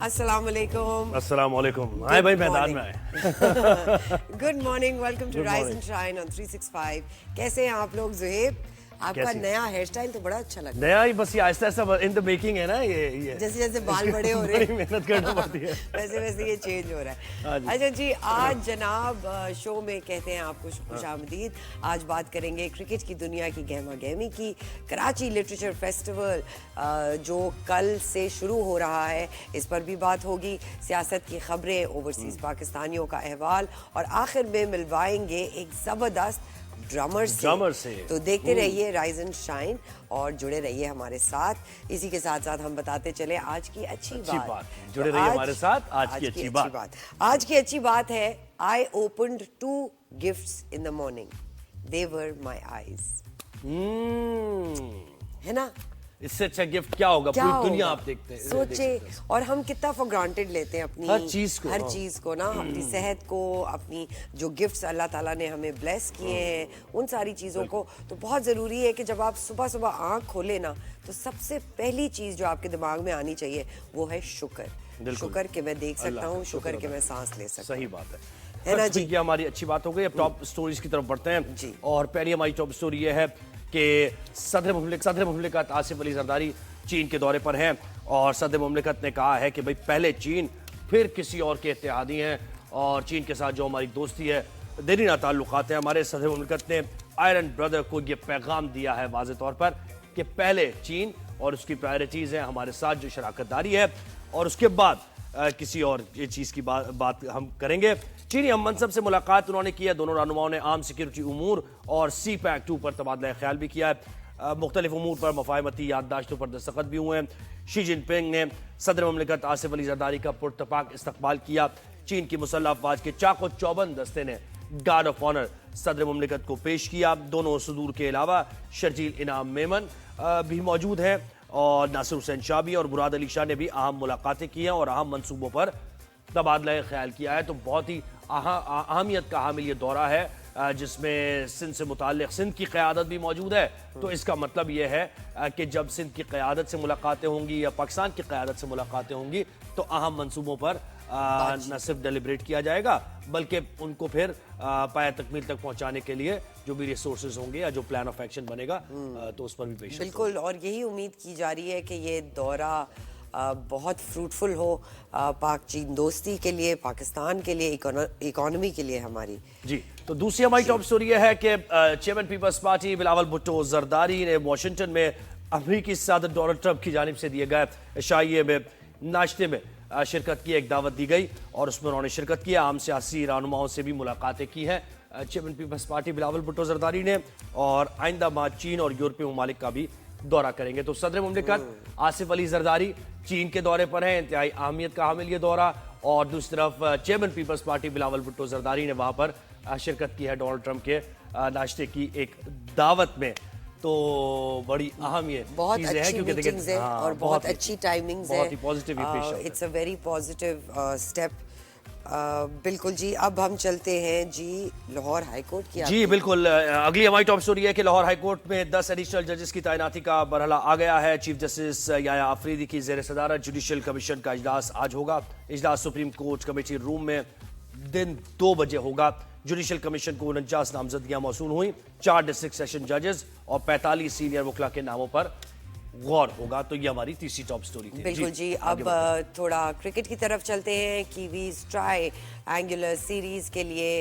अस्सलाम वालेकुम। अस्सलाम वालेकुम। आए भाई मैदान में आए। Good morning, welcome to rise and shine on 365। कैसे हैं आप लोग? जुहेब, आपका नया हेयर स्टाइल तो बड़ा अच्छा लग रहा है। नया ही बस ये Aahista Aahista in the making है ना ये जैसे जैसे बाल बड़े हो रहे हैं मेहनत करना पड़ती है वैसे वैसे ये चेंज हो रहा है। अच्छा जी, आज जनाब शो में कहते हैं आपको खुशामदीद। आज बात करेंगे क्रिकेट की दुनिया की गहमा गहमी की। कराची लिटरेचर फेस्टिवल जो कल से शुरू हो रहा है, इस पर भी बात होगी। सियासत की खबरें, ओवरसीज पाकिस्तानियों का अहवाल और आखिर में मिलवाएंगे एक जबरदस्त ड्रमर से। तो देखते रहिए राइज एंड शाइन और जुड़े रहिए हमारे साथ। इसी के साथ साथ हम बताते चले आज की अच्छी बात। जुड़े रहिए हमारे साथ। आज की अच्छी बात आज की अच्छी बात है, I opened 2 gifts in the morning, they were my eyes. है ना? इससे अच्छा गिफ्ट क्या होगा? पूरी दुनिया आप देखते हैं, सोचे। और हम कितना फॉर ग्रांटेड लेते हैं अपनी हर चीज को ना, अपनी सेहत को, अपनी जो गिफ्ट्स अल्लाह ताला ने हमें ब्लेस किए हैं, उन सारी चीज़ों को। तो बहुत ज़रूरी है कि जब आप सुबह सुबह आँख खोले ना, तो सबसे पहली चीज़ जो आपके दिमाग में आनी चाहिए वो है शुक्र। शुक्र कि मैं देख सकता हूँ, शुक्र कि मैं सांस ले सकता हूँ। सही बात है ना जी। हमारी अच्छी बात हो गई। अब टॉप स्टोरीज की तरफ बढ़ते हैं जी। और पहली हमारी टॉप स्टोरी ये है कि सदर मुमलिकत आसिफ अली जरदारी चीन के दौरे पर हैं और सदर मुमलिकत ने कहा है कि भाई पहले चीन फिर किसी और के इत्तेहादी हैं और चीन के साथ जो हमारी दोस्ती है, देरीना ताल्लुकात हैं हमारे। सदर मुमलिकत ने आयरन ब्रदर को ये पैगाम दिया है वाज़े तौर पर कि पहले चीन और उसकी प्रायोरिटीज़ हैं हमारे साथ जो शराकतदारी है, और उसके बाद किसी और ये चीज़ की बात हम करेंगे। चीनी हम मनसब से मुलाकात उन्होंने की है। दोनों रहनुमाओं ने आम सिक्योरिटी उमूर और CPEC-2 पर तबादला ख्याल भी किया है। मुख्तलिफ उमूर पर मफाहमती याददाश्तों पर दस्तखत भी हुए हैं। शी जिनपिंग ने सदर मुमलिकत आसिफ अली जरदारी का पुरतपाक इस्तकबाल किया। चीन की मुसल्लह अफवाज के चाको चौबंद दस्ते ने गार्ड ऑफ ऑनर सदर मुमलिकत को पेश किया। दोनों सदूर के अलावा शर्जील इनाम मेमन भी मौजूद हैं और नासिर हुसैन शाह भी और मुराद अली शाह ने भी अहम मुलाकातें की हैं और अहम मनसूबों पर तबादला ख्याल किया है। तो बहुत ही अहमियत का हामिल ये दौरा है जिसमें सिंध से मुताल्लिक़ सिंध की क़यादत भी मौजूद है। तो इसका मतलब ये है कि जब सिंध की क़यादत से मुलाकातें होंगी या पाकिस्तान की क़यादत से मुलाकातें होंगी तो अहम मनसूबों पर न सिर्फ डेलिब्रेट किया जाएगा बल्कि उनको फिर पाया तकमील तक पहुंचाने के लिए जो भी रिसोर्सेज होंगे या जो प्लान ऑफ एक्शन बनेगा तो उस पर भी पेश बिल्कुल। और यही उम्मीद की जा रही है कि ये दौरा बहुत फ्रूटफुल हो पाक चीन दोस्ती के लिए, पाकिस्तान के लिए, इकोनॉमी के लिए हमारी। जी। तो दूसरी हमारी टॉप स्टोरी यह है कि chairman People's Party Bilawal Bhutto Zardari ने वाशिंगटन में अमेरिकी सदर डोनाल्ड ट्रंप की जानिब से दिए गए इशाइये में नाश्ते में शिरकत की एक दावत दी गई और उसमें उन्होंने शिरकत किया। आम सियासी रहनुमाओं से भी मुलाकातें की हैं chairman People's Party Bilawal Bhutto Zardari ने, और आइंदा माह चीन और यूरोपीय ममालिक का भी दौरा करेंगे। तो सदर मुमलिकत आसिफ अली जरदारी चीन के दौरे पर हैं, इंतहाई अहमियत का हामिल ये दौरा, और दूसरी तरफ chairman People's Party Bilawal Bhutto Zardari ने वहाँ पर शिरकत की है डोनाल्ड ट्रंप के नाश्ते की एक दावत में। तो बड़ी अहम ये चीज़ें हैं क्योंकि देखिए और बहुत अच्छी टाइमिंग्स है, बहुत ही positive it's a very positive step. बिल्कुल जी। अब हम चलते हैं जी लाहौर हाई कोर्ट की। जी बिल्कुल। अगली हमारी टॉप स्टोरी है कि लाहौर हाई कोर्ट में 10 एडिशनल जजेस की तैनाती का मरहला आ गया है। चीफ जस्टिस याया आफरीदी की ज़ेर सदारत जुडिशल कमीशन का इजलास आज होगा। इजलास सुप्रीम कोर्ट कमेटी रूम में दिन 2 बजे होगा। जुडिशल कमीशन को 49 नामजदगियां मौसूल हुई। 4 डिस्ट्रिक्ट सेशन जजेस और 45 सीनियर वकला के नामों पर गौर होगा। तो ये हमारी तीसरी टॉप स्टोरी थी। बिल्कुल जी। अब थोड़ा क्रिकेट की तरफ चलते हैं। कीवीज ट्राई एंगुलर सीरीज के लिए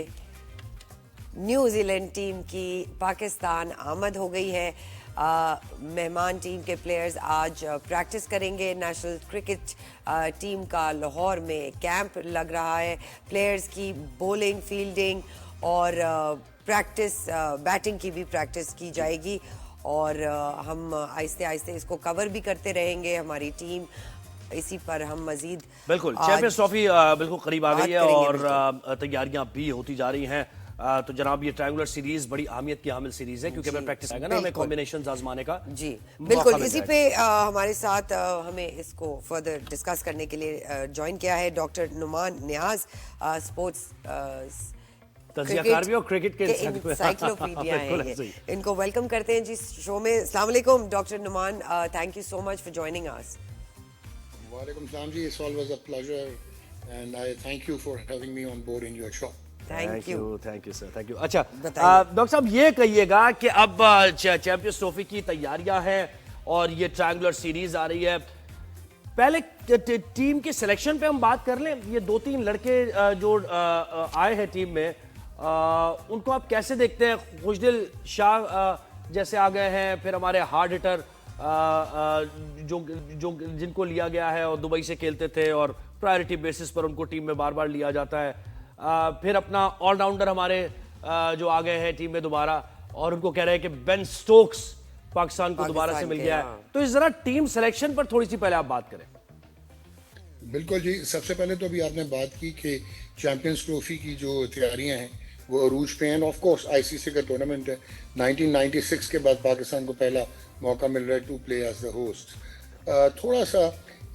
न्यूजीलैंड टीम की पाकिस्तान आमद हो गई है। मेहमान टीम के प्लेयर्स आज प्रैक्टिस करेंगे। नेशनल क्रिकेट टीम का लाहौर में कैंप लग रहा है। प्लेयर्स की बॉलिंग, फील्डिंग और प्रैक्टिस, बैटिंग की भी प्रैक्टिस की जाएगी और हम आहिस्ते आहिस्ते इसको कवर भी करते रहेंगे। हमारी टीम इसी पर हम मजीद बिल्कुल चैंपियंस ट्रॉफी बिल्कुल करीब आ गई है और तैयारियां भी होती जा रही हैं। तो जनाब ये ट्रायंगुलर सीरीज बड़ी अहमियत की हामिल सीरीज है क्योंकि हमें प्रैक्टिस आएगा ना, हमें कॉम्बिनेशंस आजमाने का। जी बिल्कुल। इसी पे हमारे साथ हमें इसको फर्दर डिस्कस करने के लिए ज्वाइन किया है डॉक्टर नुमान नियाज, स्पोर्ट्स तज्जियाकार भी और क्रिकेट के एनसाइक्लोपीडिया हैं ये। इनको वेलकम करते हैं जी शो में। अस्सलाम वालेकुम doctor Numan, thank you so much for joining us. Walaikum salam ji, it's always a pleasure and I thank you for having me on board in your show. Thank you sir, thank you. अच्छा बताइए। Doctor साहब ये कहिएगा कि अब champions trophy की तैयारियां हैं और ये ट्रायंगुलर सीरीज आ रही है। पहले टीम के सिलेक्शन पे हम बात कर लें। ये 2-3 लड़के जो आए हैं टीम में, उनको आप कैसे देखते हैं? खुशदिल शाह जैसे आ गए हैं, फिर हमारे हार्ड हिटर जो जिनको लिया गया है और दुबई से खेलते थे और प्रायोरिटी बेसिस पर उनको टीम में बार बार लिया जाता है। फिर अपना ऑलराउंडर हमारे जो आ गए हैं टीम में दोबारा, और उनको कह रहे हैं कि बेन स्टोक्स पाकिस्तान को दोबारा से मिल गया है। तो इस जरा टीम सिलेक्शन पर थोड़ी सी पहले आप बात करें। बिल्कुल जी, सबसे पहले तो अभी आपने बात की कि चैंपियंस ट्रॉफी की जो तैयारियां हैं वो अरूज पे हैं। ऑफ कोर्स आईसीसी का टूर्नामेंट है। 1996 के बाद पाकिस्तान को पहला मौका मिल रहा है to play as the host. थोड़ा सा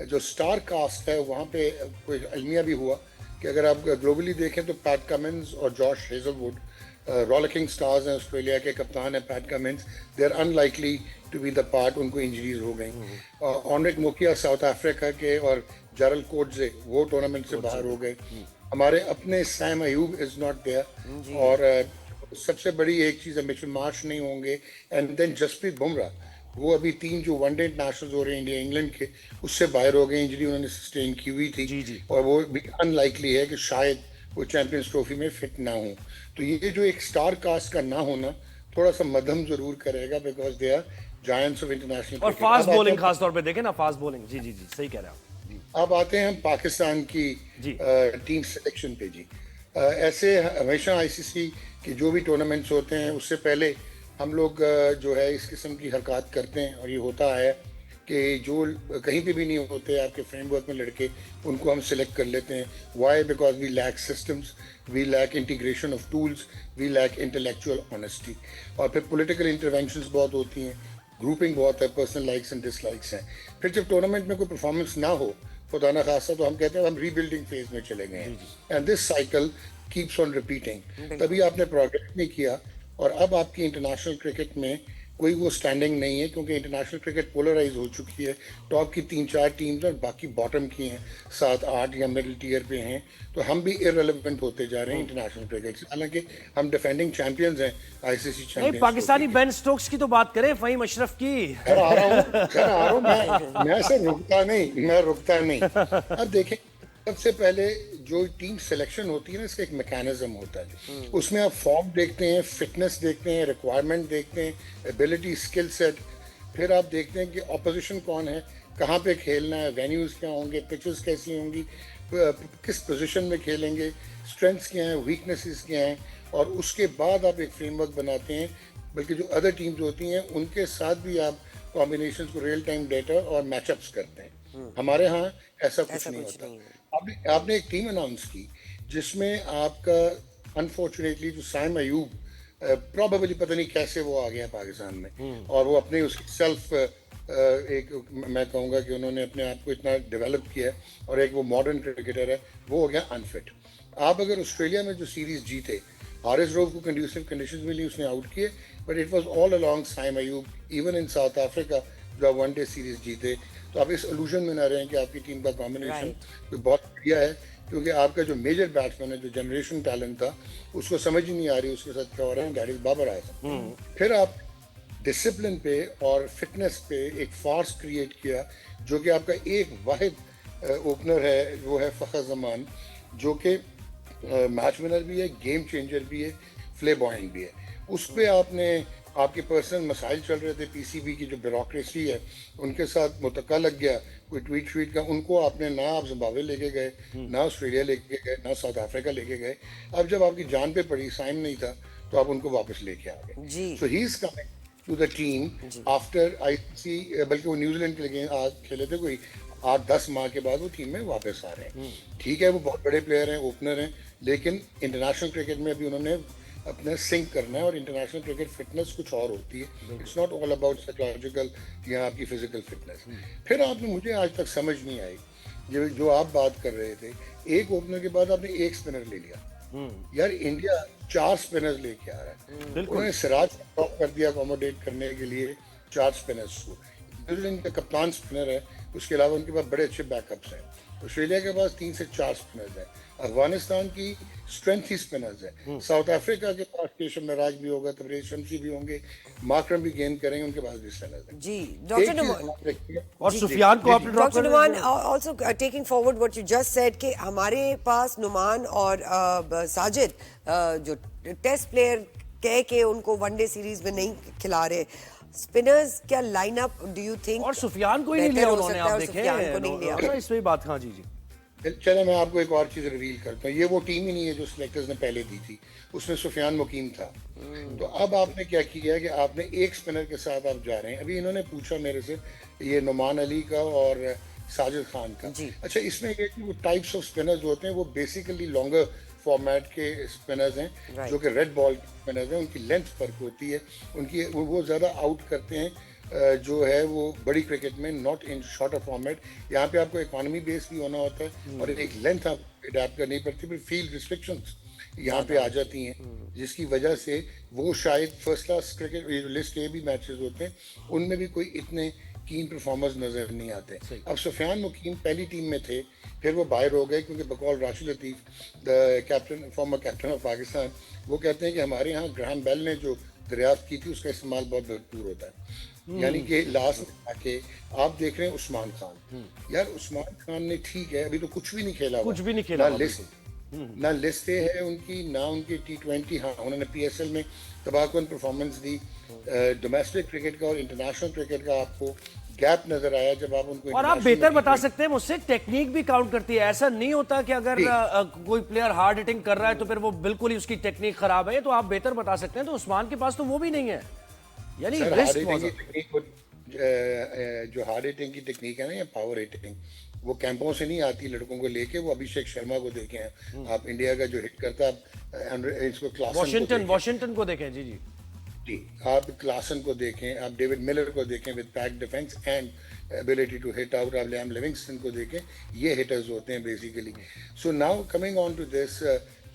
जो स्टार कास्ट है वहाँ पे कोई अलमिया भी हुआ कि अगर आप ग्लोबली देखें तो पैट कमिंस और जॉश हेजलवुड रॉलिकिंग स्टार्स हैं, ऑस्ट्रेलिया के कप्तान है Pat Cummins, they are unlikely to be the part, उनको इंजरीज हो गई। ऑनरिक मोकिया साउथ अफ्रीका के और जरल कोटजे वो टूर्नामेंट से बाहर हो गए। हमारे अपने Saim Ayub is not there, और सबसे बड़ी एक चीज़ है मिचेल मार्श नहीं होंगे, एंड देन जसप्रीत बुमराह वो अभी 3 जो वनडे इंटरनेशनल हो रहे हैं इंडिया इंग्लैंड के, उससे बाहर हो गए, इंजरी उन्होंने सस्टेन की हुई थी और वो भी अनलाइकली है कि शायद वो चैंपियंस ट्रॉफी में फिट ना हो। तो ये जो एक स्टार कास्ट का ना होना थोड़ा सा मध्यम जरूर करेगा, because they are giants of international. और फास्ट बॉलिंग खास तौर पे देखें ना, फास्ट बॉलिंग। जी सही कह रहे हैं आप। अब आते हैं हम पाकिस्तान की टीम सिलेक्शन पे जी। ऐसे हमेशा आईसीसी के जो भी टूर्नामेंट्स होते हैं उससे पहले हम लोग जो है इस किस्म की हरकत करते हैं, और ये होता है कि जो कहीं पे भी नहीं होते आपके फ्रेमवर्क में लड़के, उनको हम सिलेक्ट कर लेते हैं। Why? Because we lack systems, we lack integration of tools, we lack intellectual honesty, और फिर पॉलिटिकल इंटरवेंशंस बहुत होती हैं, ग्रुपिंग बहुत है, पर्सनल लाइक्स एंड डिसलाइक्स हैं। फिर जब टूर्नामेंट में कोई परफॉर्मेंस ना हो खुदा ना खासा, तो हम कहते हैं हम रीबिल्डिंग फेज में चले गए हैं, and this cycle keeps on repeating. तभी आपने प्रोग्रेस नहीं किया, और अब आपकी इंटरनेशनल क्रिकेट में कोई वो स्टैंडिंग नहीं है, क्योंकि इंटरनेशनल क्रिकेट पोलराइज हो चुकी है। टॉप की 3-4 टीम्स और बाकी बॉटम की हैं 7-8 या मिडिल टीयर पे हैं, तो हम भी इररिलेवेंट होते जा रहे हैं इंटरनेशनल क्रिकेट से। हालांकि हम डिफेंडिंग चैंपियंस हैं ICC champions. Pakistani Ben Stokes की तो बात करें, फहीम अशरफ की। घर आ रहा हूँ मैं से रुकता नहीं। अब देखें, सबसे पहले जो टीम सिलेक्शन होती है ना, इसका एक मैकेनिज्म होता है। उसमें आप फॉर्म देखते हैं, फिटनेस देखते हैं, रिक्वायरमेंट देखते हैं, एबिलिटी, स्किल सेट, फिर आप देखते हैं कि ऑपोजिशन कौन है, कहाँ पे खेलना है, वेन्यूज़ क्या होंगे, पिचेस कैसी होंगी, किस पोजीशन में खेलेंगे, स्ट्रेंथ्स क्या हैं, वीकनेसेस क्या हैं, और उसके बाद आप एक फ्रेमवर्क बनाते हैं। बल्कि जो अदर टीम्स होती हैं उनके साथ भी आप कॉम्बिनेशन को रियल टाइम डेटा और मैचअप्स करते हैं। हमारे यहाँ ऐसा कुछ नहीं होता। आपने एक टीम अनाउंस की जिसमें आपका अनफॉर्चुनेटली जो सैम अयूब प्रॉबेबली पता नहीं कैसे वो आ गया पाकिस्तान में, और वो अपने उसकी सेल्फ एक मैं कहूँगा कि उन्होंने अपने आप को इतना डेवलप किया है, और एक वो मॉडर्न क्रिकेटर है, वो हो गया अनफिट। आप अगर ऑस्ट्रेलिया में जो सीरीज जीते, हारिस रोव को कंड्यूसिव कंडीशंस मिली, उसने आउट किए, but it was all along Sam Ayub. Even in south Africa जो वनडे सीरीज जीते, तो आप इस इल्यूजन में ना रहें कि आपकी टीम का कॉम्बिनेशन तो बहुत बढ़िया है, क्योंकि आपका जो मेजर बैट्समैन है, जो जनरेशन टैलेंट था, उसको समझ ही नहीं आ रही उसके साथ क्या हो रहा है, दैट इज बाबर आजम। फिर आप डिसिप्लिन पे और फिटनेस पे एक फार्स क्रिएट किया, जो कि आपका एक वाहिद ओपनर है, वो है फ़खर जमान, जो कि मैच विनर भी है, गेम चेंजर भी है, फ्ले बॉइंग भी है। उस पर आपने आपके पर्सनल मसाइल चल रहे थे, पीसीबी की जो ब्यूरोक्रेसी है उनके साथ मुतक्का लग गया, कोई ट्वीट श्वीट का, उनको आपने ना आप जिम्बाब्वे लेके गए, ना ऑस्ट्रेलिया लेके गए, ना साउथ अफ्रीका लेके गए। अब जब आपकी जान पे पड़ी, साइन नहीं था, तो आप उनको वापस लेके आ गए। So he is coming to the team after ICC, बल्कि वो न्यूजीलैंड के लिए खेले थे, कोई 8-10 माह के बाद वो टीम में वापस आ रहे हैं। ठीक है, वो बहुत बड़े प्लेयर हैं, ओपनर हैं, लेकिन इंटरनेशनल क्रिकेट में अभी उन्होंने अपने सिंक करना है, और इंटरनेशनल क्रिकेट फिटनेस कुछ और होती है। It's not all about psychological या आपकी फिजिकल फिटनेस। फिर आपने, मुझे आज तक समझ नहीं आई, जो आप बात कर रहे थे, एक ओपनर के बाद आपने एक स्पिनर ले लिया। यार इंडिया 4 स्पिनर्स लेके आ रहा है, उन्होंने सिराज ड्रॉप कर दिया अकोमोडेट करने के लिए 4 स्पिनर्स को। न्यूजीलैंड का कप्तान स्पिनर है, उसके अलावा उनके पास बड़े अच्छे बैकअप्स हैं। ऑस्ट्रेलिया के पास 3 से 4 स्पिनर्स हैं। अफगानिस्तान की स्ट्रेंथ ही स्पिनर्स है। साउथ अफ्रीका के पास केशव महाराज भी होगा, तबरेज शमसी भी होंगे, माकरम भी गेंद करेंगे, उनके पास भी स्पिनर्स हैं। जी डॉक्टर नुमान, और सुफियान को आपने ड्रॉप डॉक्टर कर नुमान दिया। Also taking forward what you just said कि हमारे पास नुमान और साजिद जो टेस्ट प्लेयर कह के उनको वनडे सीरीज में नहीं खिला रहे, स्पिनर्स क्या लाइनअप डू यू थिंक? और सुफियान को ही नहीं लिया उन्होंने, आप देखें इसमें बात। हाँ जी जी, चले मैं आपको एक और चीज रिवील करता हूँ। ये वो टीम ही नहीं है जो सिलेक्टर्स ने पहले दी थी, उसमें सुफियान मुकीम था। तो अब आपने क्या किया है कि आपने एक स्पिनर के साथ आप जा रहे हैं। अभी इन्होंने पूछा मेरे से ये नुमान अली का और साजिद खान का। अच्छा, इसमें ये कि वो टाइप्स ऑफ स्पिनर्स होते हैं वो बेसिकली लॉन्गर फॉर्मेट के स्पिनर्स हैं जो कि रेड बॉल स्पिनर्स हैं। उनकी लेंथ फर्क होती है, उनकी वो ज़्यादा आउट करते हैं जो है वो बड़ी क्रिकेट में, नॉट इन शॉर्टर फॉर्मेट। यहाँ पे आपको इकोनॉमी बेस भी होना होता है और एक लेंथ आप अडेप्ट करनी पड़ती है। फील्ड रिस्ट्रिक्शंस यहाँ पे आ जाती हैं जिसकी वजह से वो शायद फर्स्ट क्लास क्रिकेट ये जो लिस्ट ए भी मैचेस होते हैं उनमें भी कोई इतने कीन परफॉर्मर्स नजर नहीं आते। अब सुफियान मुकीम पहली टीम में थे, फिर वो बाहर हो गए क्योंकि बकौल Rashid Latif the captain former captain of Pakistan, वो कहते हैं कि हमारे यहाँ ग्राहम बेल ने जो दरियाफ्त की थी उसका इस्तेमाल बहुत भरपूर होता है। यानी कि लास्ट में आके आप देख रहे हैं उस्मान खान। यार उस्मान खान ने ठीक है अभी तो कुछ भी नहीं खेला, कुछ भी नहीं खेला, ना लिस्ट है उनकी, ना उनकी T20। हाँ, उन्होंने PSL में तबाहकुन परफॉर्मेंस दी। डोमेस्टिक क्रिकेट का और इंटरनेशनल क्रिकेट का आपको गैप नजर आया जब आप उनको। और आप बेहतर बता सकते हैं मुझसे, टेक्निक भी काउंट करती है। ऐसा नहीं होता कि अगर कोई प्लेयर हार्ड हिटिंग कर रहा है तो फिर वो बिल्कुल ही उसकी टेक्निक खराब है, तो आप बेहतर बता सकते हैं। तो उस्मान के पास तो वो भी नहीं है, यानी जो हार्ड हिटिंग की टेक्निक है ना या पावर हिटिंग, वो कैंपों से नहीं आती लड़कों को लेके। वो अभिषेक शर्मा को देखें आप, इंडिया का जो हिट करता है, इसको वॉशिंगटन को देखें। जी जी जी, आप क्लासन को देखें, आप डेविड मिलर को देखें with pack defence and ability to hit out, आप लियाम लिविंगस्टन को देखें, ये हिटर्स होते हैं basically. So now coming on to this,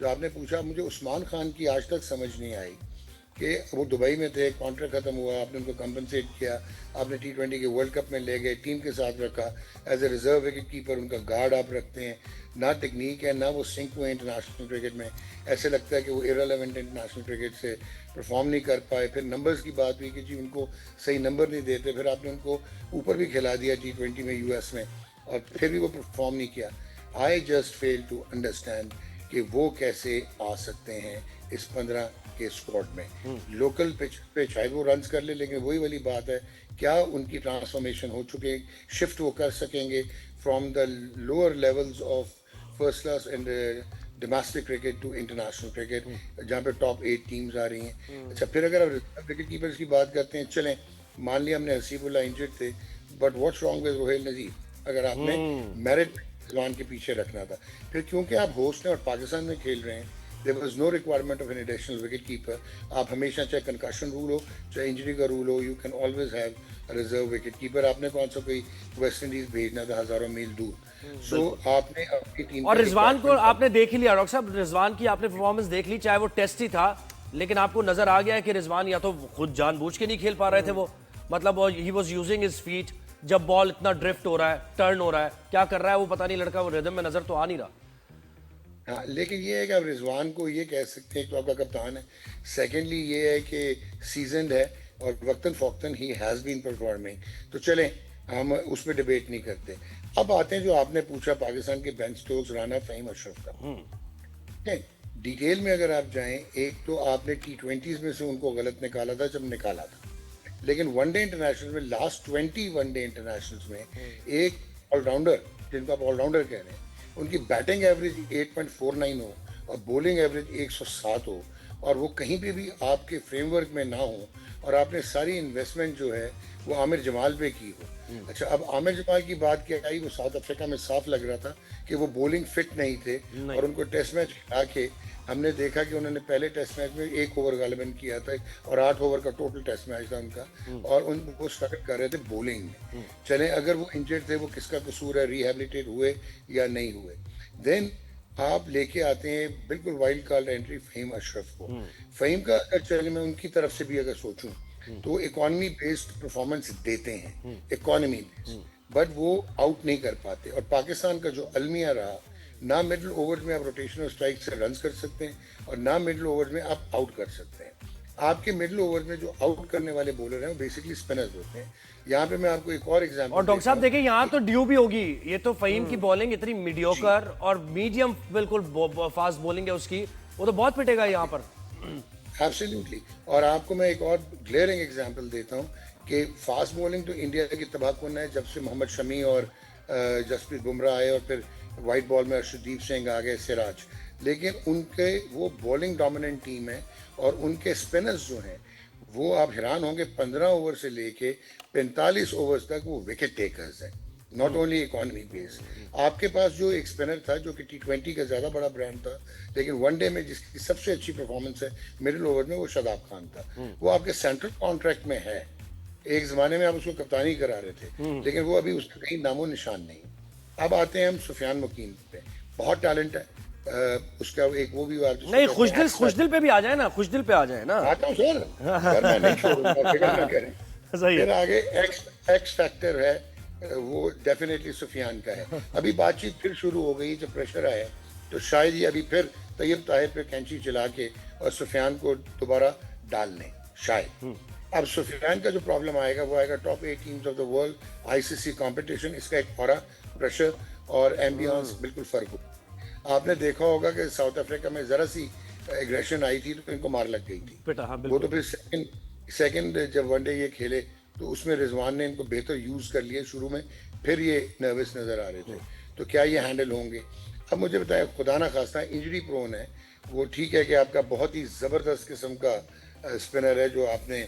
जो आपने पूछा, मुझे उस्मान खान की आज तक समझ नहीं आई कि वो दुबई में थे, कॉन्ट्रैक्ट खत्म हुआ, आपने उनको कंपनसेट किया, आपने T20 के वर्ल्ड कप में ले गए, टीम के साथ रखा as a reserve wicket keeper, उनका गार्ड आप रखते हैं। ना टेक्निक है, ना वो सिंक हुए इंटरनेशनल क्रिकेट में। ऐसे लगता है कि वो इररिलेवेंट इंटरनेशनल क्रिकेट से परफॉर्म नहीं कर पाए। फिर नंबर्स की बात हुई कि जी उनको सही नंबर नहीं देते, फिर आपने उनको ऊपर भी खिला दिया T20 में US में, और फिर भी वो परफॉर्म नहीं किया। I just fail to understand कि वो कैसे आ सकते हैं इस 15 के स्क्वाड में। लोकल पिच पे चाहे वो रन्स कर ले, लेकिन वही वाली बात है, क्या उनकी ट्रांसफॉर्मेशन हो चुके, शिफ्ट वो कर सकेंगे from the lower levels of first class and domestic cricket to international cricket, जहाँ पे टॉप 8 टीम्स आ रही हैं। अच्छा, फिर अगर आप विकेट कीपर्स की बात करते हैं, चलें मान लिया हमने हसीबुल्लाह इंजर्ड थे, but what's wrong with Rohail Nazir? अगर आपने मेरिट रिजवान के पीछे रखना था, फिर क्योंकि आप होस्ट हैं और पाकिस्तान में खेल रहे हैं, there was no requirement of an additional wicket keeper. आप हमेशा चाहे कंकशन रूल हो चाहे इंजरी का रूल हो, you can always have a reserve wicket keeper. आपने कौन सा कोई वेस्ट इंडीज भेजना था हजारों मील दूर, सो आपने अपनी टीम। और रिजवान को आपने देख ही लिया डॉक्टर साहब, रिजवान की आपने परफॉर्मेंस देख ली, चाहे वो टेस्ट ही था, लेकिन आपको नजर आ गया है कि रिजवान या तो खुद जानबूझ के नहीं खेल पा रहे थे वो, मतलब he was using his feet. जब बॉल इतना ड्रिफ्ट हो रहा है, टर्न हो रहा है, क्या कर रहा है वो पता नहीं, लड़का वो रिदम में नजर तो आ नहीं रहा। हाँ, लेकिन ये है कि आप रिजवान को ये कह सकते हैं कि आपका कप्तान है। सेकेंडली ये है कि सीजनड है और वक्तन फ़ौक्तन ही हैज़ बीन परफॉर्मिंग। तो चलें, हम उस पर डिबेट नहीं करते। अब आते हैं जो आपने पूछा पाकिस्तान के बेन स्टोक्स, राना, फ़हीम अशरफ का। डिटेल में अगर आप जाएं, एक तो आपने T20s में से उनको गलत निकाला था जब निकाला था, लेकिन वनडे इंटरनेशनल में लास्ट 20 वनडे इंटरनेशनल्स में एक ऑलराउंडर, जिनको आप ऑलराउंडर कह रहे हैं, उनकी बैटिंग एवरेज 8.49 हो और बॉलिंग एवरेज 107 हो, और वो कहीं पे भी आपके फ्रेमवर्क में ना हो, और आपने सारी इन्वेस्टमेंट जो है वो आमिर जमाल पे की हो। अच्छा, अब आमिर जमाल की बात क्या आई, वो साउथ अफ्रीका में साफ लग रहा था कि वो बॉलिंग फिट नहीं थे, और उनको टेस्ट मैच खिला के हमने देखा कि उन्होंने पहले टेस्ट मैच में 1 ओवर गालिबन किया था और 8 ओवर का टोटल टेस्ट मैच था उनका, और वो स्ट्रगल कर रहे थे बॉलिंग में। चले, अगर वो इंजर्ड थे, वो किसका कसूर है, रिहेबिलिटेट हुए या नहीं हुए। देन आप लेके आते हैं बिल्कुल wild card entry Faheem Ashraf को। फ़हीम का अगर चले मैं उनकी तरफ से भी अगर सोचूं तो इकोनॉमी बेस्ड परफॉर्मेंस देते हैं, इकोनॉमी बेस्ड, बट वो आउट नहीं कर पाते। और पाकिस्तान का जो अलमिया रहा, ना मिडिल ओवर में आप रोटेशनल स्ट्राइक से रन कर सकते हैं और ना मिडिल ओवर में आप आउट कर सकते हैं। आपके मिडिल ओवर में जो आउट करने वाले बॉलर हैं वो बेसिकली स्पिनर्स होते हैं। यहाँ पे मैं आपको एक और एग्जांपल, और डॉक्टर साहब देखिए यहाँ तो ड्यू भी होगी। ये तो फहीम की बॉलिंग इतनी मीडियोकर और मीडियम बिल्कुल फास्ट बॉलिंग है उसकी, वो तो बहुत पिटेगा यहाँ पर। एब्सोल्युटली। और आपको मैं एक और ग्लेयरिंग एग्जांपल देता हूँ कि फास्ट बॉलिंग तो इंडिया की तबाहकुन है जब से मोहम्मद शमी और जसप्रीत बुमराह आए और फिर वाइट बॉल में अर्शदीप सिंह आ गए, सिराज। लेकिन उनके वो बॉलिंग डोमिनेंट टीम है और उनके स्पिनर्स जो हैं वो आप हैरान होंगे 15 ओवर से लेके 45 ओवर्स तक वो विकेट टेकर्स हैं, नॉट ओनली इकोनॉमी बेस। आपके पास जो एक स्पिनर था जो कि T20 का ज़्यादा बड़ा ब्रांड था, लेकिन वनडे में जिसकी सबसे अच्छी परफॉर्मेंस है मिडिल ओवर में, वो शादाब खान था। वो आपके सेंट्रल कॉन्ट्रैक्ट में है। एक ज़माने में आप उसको कप्तानी करा रहे थे, लेकिन वो अभी उसका कहीं नामो निशान नहीं। अब आते हैं हम सुफियान मुकीम पे, बहुत टैलेंट है उसका। एक वो भी नहीं, खुशदिल पे भी आ जाए ना, खुशदिल पे आ जाए ना। आता हूँ सर, मैं नहीं छोड़ूंगा, फिक्र ना करें। सही है। फिर आगे एक्स फैक्टर है, वो डेफिनेटली सुफियान का है। अभी बातचीत फिर शुरू हो गई, जब प्रेशर आया तो शायद ये अभी फिर तैयब ताहिर पे कैंची चला के और सुफियान को दोबारा डाल लें शायद। अब सुफियान का जो प्रॉब्लम आएगा वो आएगा top 8 teams of the world, ICC competition, इसका एक और प्रेशर और एम्बियंस बिल्कुल फर्क हो। आपने देखा होगा कि साउथ अफ्रीका में जरा सी एग्रेशन आई थी तो इनको मार लग गई थी। हाँ, वो तो फिर सेकंड जब वनडे ये खेले तो उसमें रिजवान ने इनको बेहतर यूज कर लिया शुरू में, फिर ये नर्वस नजर आ रहे थे। तो क्या ये हैंडल होंगे? अब मुझे बताया, खुदा ना खास्ता इंजरी प्रोन है वो, ठीक है कि आपका बहुत ही जबरदस्त किस्म का स्पिनर है जो आपने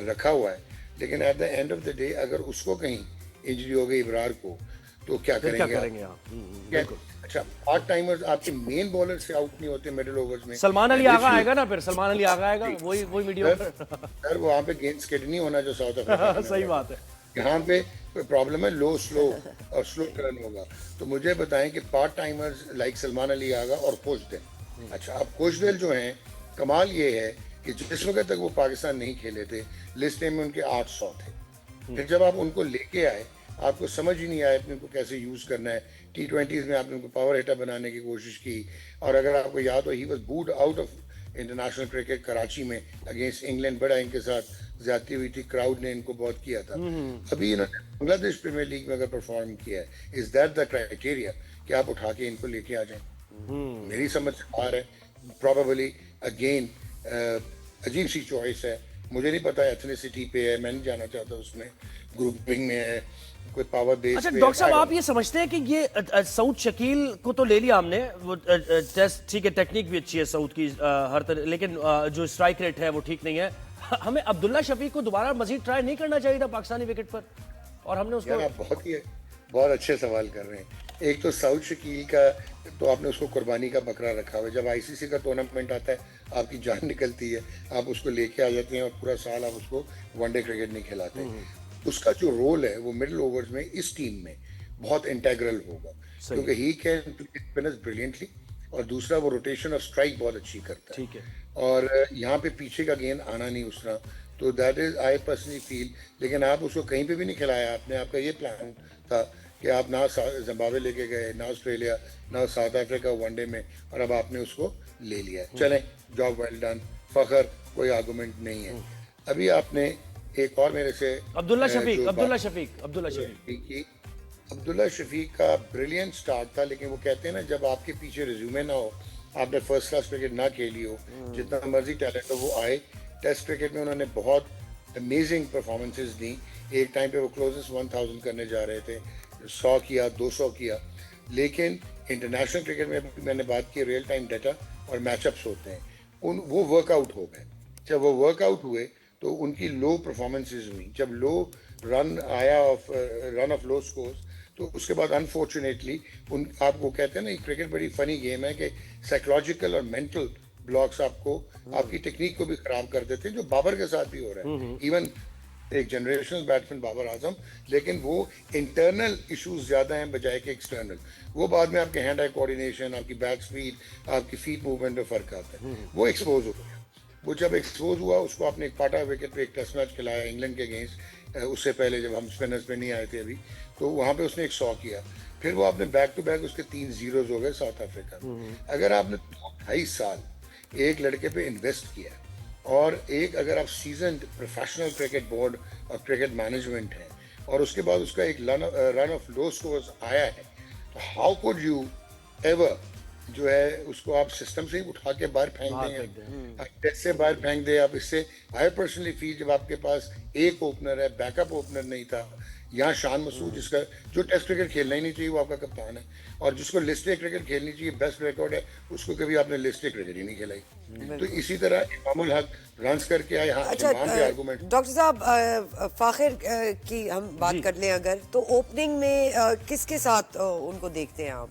रखा हुआ है, लेकिन at the end of the day अगर उसको कहीं इंजरी हो गई इब्रार को तो क्या करेंगे आप? अच्छा, पार्ट टाइमर्स आपके मेन बॉलर से आउट नहीं होते मिडिल ओवर्स में। सलमान अली आगा आएगा ना, फिर सलमान अली आगा आएगा, वही मीडिया सर वो वहाँ पे गेंद स्किड नहीं होना जो साउथ अफ्रीका सही बात है। यहाँ पे प्रॉब्लम है लो स्लो और स्लो टर्न होगा। तो मुझे बताएं कि part timers like Salman Ali Agha और खुशदिल, अच्छा अब खुशदिल जो हैं, कमाल ये है कि जिस वक्त तक वो पाकिस्तान नहीं खेले थे लिस्ट में उनके 800 थे। फिर जब आप उनको लेके आए आपको समझ ही नहीं आया कि उनको कैसे यूज करना है। T20s में आपने उनको पावर हिटर बनाने की कोशिश की, और अगर आपको याद हो he was booed out of international cricket Karachi में अगेंस्ट इंग्लैंड। बड़ा इनके साथ ज्यादती हुई थी, क्राउड ने इनको बहुत किया था। अभी इन्होंने बांग्लादेश प्रीमियर लीग में अगर परफॉर्म किया है, इज दैट द क्राइटेरिया कि आप उठा के इनको लेके आ जाएं? मेरी समझ से बाहर है। प्रॉबेबली अगेन अजीब सी चॉइस है, मुझे नहीं पता एथनिसिटी पे है, मैं नहीं जाना चाहता उसमें, ग्रुपिंग में है, कोई पावर बेस। अच्छा डॉक्टर साहब, आप ये समझते हैं कि ये सऊद शकील को तो ले लिया हमने, वो टेस्ट ठीक है, टेक्निक भी अच्छी है सऊद की हर तरह, लेकिन जो स्ट्राइक रेट है वो ठीक नहीं है। हमें अब्दुल्ला शफीक को दोबारा मजीद ट्राई नहीं करना चाहिए था पाकिस्तानी विकेट पर, और हमने उसको। आप बहुत अच्छे सवाल कर रहे हैं। एक तो सऊद शकील का तो आपने उसको कुर्बानी का बकरा रखा हुआ है। जब आईसीसी का टूर्नामेंट आता है आपकी जान निकलती है, आप उसको लेके आ जाते हैं और पूरा साल आप उसको वनडे क्रिकेट नहीं खिलाते। उसका जो रोल है वो मिडिल ओवर्स में इस टीम में बहुत इंटेग्रल होगा, क्योंकि ही कैन स्पिनर्स ब्रिलियंटली, और दूसरा वो रोटेशन और स्ट्राइक बहुत अच्छी करता है। ठीक है। और यहाँ पे पीछे का गेंद आना नहीं उस तरह, तो that is I personally feel. लेकिन आप उसको कहीं पे भी नहीं खिलाया आपने। आपका ये प्लान था कि आप ना जिम्बाब्वे लेके गए, ना ऑस्ट्रेलिया, ना साउथ अफ्रीका वनडे में, और अब आपने उसको ले लिया। चलें, जॉब वेल डन, फखर, कोई आर्गुमेंट नहीं है। अभी आपने एक और मेरे से अब्दुल्ला शफीक का ब्रिलियंट स्टार्ट था, लेकिन वो कहते हैं ना, जब आपके पीछे रिज्यूमे ना हो, आपने फर्स्ट क्लास क्रिकेट ना खेली हो, जितना मर्जी टैलेंट हो, वो आए। टेस्ट क्रिकेट में उन्होंने बहुत अमेजिंग परफॉर्मेंसेस दी। एक टाइम पे वो क्लोजेस्ट 1000 करने जा रहे थे, 100 किया, 200 किया। लेकिन इंटरनेशनल क्रिकेट में मैंने बात की, रियल टाइम डाटा और मैचअप्स होते हैं, वो वर्कआउट हो गए। जब वो वर्कआउट हुए तो उनकी लो परफॉर्मेंसेज हुई। जब लो रन आया रन ऑफ लो स्कोर्स, तो उसके बाद अनफॉर्चुनेटली आपको कहते हैं ना, क्रिकेट बड़ी फनी गेम है कि साइकोलॉजिकल और मेंटल ब्लॉक्स आपको आपकी टेक्निक को भी खराब कर देते हैं, जो बाबर के साथ भी हो रहा है। इवन एक जनरेशनल बैट्समैन बाबर आजम, लेकिन वो इंटरनल इश्यूज ज्यादा हैं बजाय के एक्सटर्नल। वो बाद में आपके हैंड आई कोऑर्डिनेशन, आपकी बैट स्पीड, आपकी फीट मूवमेंट में फर्क आता है। वो एक्सपोज हो गया। वो जब एक्सपोज हुआ, उसको आपने एक पाटा विकेट पे एक टेस्ट मैच खिलाया इंग्लैंड के अगेंस्ट, उससे पहले जब हम स्पिनर्स पे नहीं आए थे अभी, तो वहां पे उसने एक 100 किया, फिर वो आपने बैक टू बैक उसके 3 जीरोज हो गए साउथ अफ्रीका में। अगर आपने 2-2.5 साल एक लड़के पे इन्वेस्ट किया और एक अगर आप सीजन प्रोफेशनल क्रिकेट बोर्ड और क्रिकेट मैनेजमेंट है और उसके बाद उसका एक रन ऑफ लो स्कोर्स आया है, तो हाउ कुड यू एवर जो है उसको आप सिस्टम से ही उठा के बाहर फेंक देंगे, टेस्ट से बाहर फेंक दे आप। इससे आई पर्सनली फील जब आपके पास एक ओपनर है, बैकअप ओपनर नहीं था, यहाँ शान मसूद जिसका जो टेस्ट क्रिकेट खेलना ही नहीं चाहिए वो आपका कप्तान है, और जिसको लिस्ट ए क्रिकेट खेलनी चाहिए, बेस्ट रिकॉर्ड है, उसको कभी आपने लिस्ट ए क्रिकेट ही नहीं खिलाई। तो इसी तरह इमामुल हक रन्स करके आए। हाँ, अच्छा इमाम के आर्गूमेंट। डॉक्टर साहब फाखिर की हम बात कर लें अगर, तो ओपनिंग में किसके साथ उनको देखते हैं आप?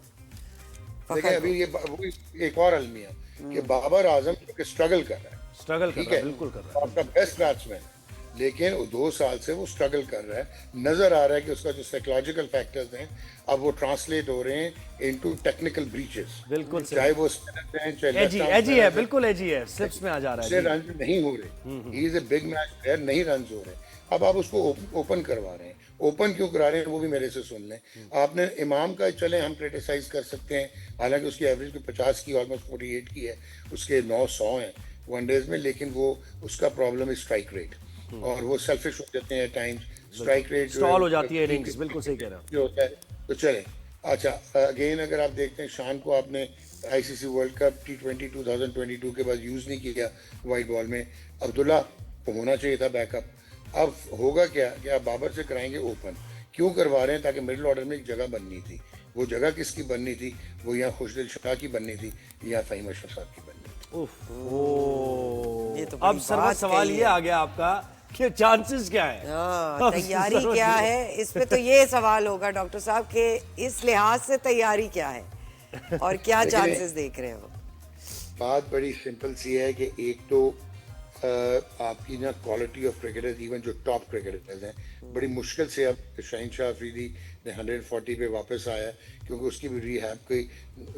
देखिए अभी ये वो एक और अलमिया कि बाबर आजम क्योंकि स्ट्रगल कर रहा है, स्ट्रगल कर ठीक रहा है, है, बिल्कुल कर रहा है। आपका बेस्ट बैट्समैन, लेकिन 2 साल से वो स्ट्रगल कर रहा है। नजर आ रहा है कि उसका जो साइकोलॉजिकल फैक्टर्स हैं अब वो ट्रांसलेट हो रहे हैं इनटू टेक्निकल ब्रीचेस, बिल्कुल सही। चाहे वो स्पिनर हैं चाहे एजी एजी है, बिल्कुल एजी है, स्लिप्स में आ जा रहा से है। रन नहीं हो रहे, he is a big match player, नहीं रन हो रहे। अब आप उसको ओपन करवा रहे हैं, ओपन क्यों करा रहे हैं वो भी मेरे से सुन लें। आपने इमाम का चले हम क्रिटिसाइज कर सकते हैं, हालांकि उसकी एवरेज भी 50 की, ऑलमोस्ट 48 की है, उसके 900 हैं वनडेज में, लेकिन वो उसका प्रॉब्लम है स्ट्राइक रेट, और वो सेल्फिश हो जाते हैं टाइम्स, स्ट्राइक रेट स्टॉल हो जाती है इनिंग्स, बिल्कुल सही कह रहे जो होता है। तो चले अच्छा, अगेन अगर आप देखते हैं शान को आपने आईसीसी वर्ल्ड कप T20 2022 के बाद यूज नहीं किया वाइट बॉल में, अब्दुल्ला को होना चाहिए था बैकअप। अब होगा क्या कि आप बाबर से कराएंगे ओपन, क्यों करवा रहे हैं? ताकि मिडिल ऑर्डर में एक जगह बननी थी, वो जगह किसकी बननी थी? वो यहाँ खुशदिल शाह की बननी थी, यहाँ फ़हीम अशरफ साहब की बननी थी। ये तो अब सर्वत सवाल ये आ गया आपका कि चांसेस क्या है? हाँ, तैयारी क्या है इस पे तो ये सवाल होगा डॉक्टर साहब के इस लिहाज से तैयारी क्या है और क्या चांसेस देख रहे हो? बात बड़ी सिंपल सी है कि एक तो आपकी ना क्वालिटी ऑफ क्रिकेटर्स, इवन जो टॉप क्रिकेटर्स हैं, बड़ी मुश्किल से अब शहीनशाह अफरीदी ने 140 पे वापस आया, क्योंकि उसकी भी रिहैब की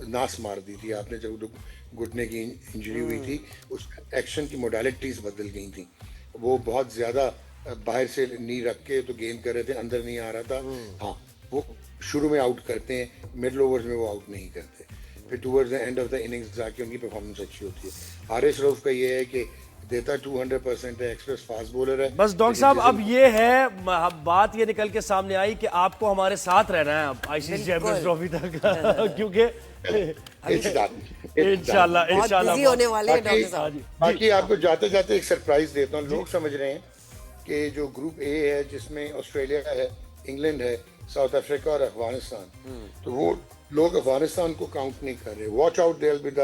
नास मार दी थी आपने, जब घुटने की इंजरी हुई थी, उस एक्शन की मोडालिटीज बदल गई थी। वो बहुत ज़्यादा बाहर से नी रख के तो गेंद कर रहे थे, अंदर नहीं आ रहा था। हाँ, वो शुरू में आउट करते हैं, मिडल ओवर्स में वो आउट नहीं करते, फिर towards the end of the innings जाके उनकी परफॉर्मेंस अच्छी होती है। हारिस रऊफ का ये है कि देता 200% है, एक्सप्रेस फास्ट बॉलर है। बस डॉक्टर साहब अब ये है, बात ये निकल के सामने आई कि आपको हमारे साथ रहना है अब आईसीसी चैंपियंस ट्रॉफी तक क्योंकि इंशाल्लाह बिजी होने वाले हैं डॉक्टर साहब। बाकी आपको जाते जाते एक सरप्राइज देता हूँ। लोग समझ रहे हैं कि जो ग्रुप ए है जिसमें ऑस्ट्रेलिया है, इंग्लैंड है, साउथ अफ्रीका और अफगानिस्तान, तो वो लोग अफगानिस्तान को काउंट नहीं कर रहे। Watch out, there will be the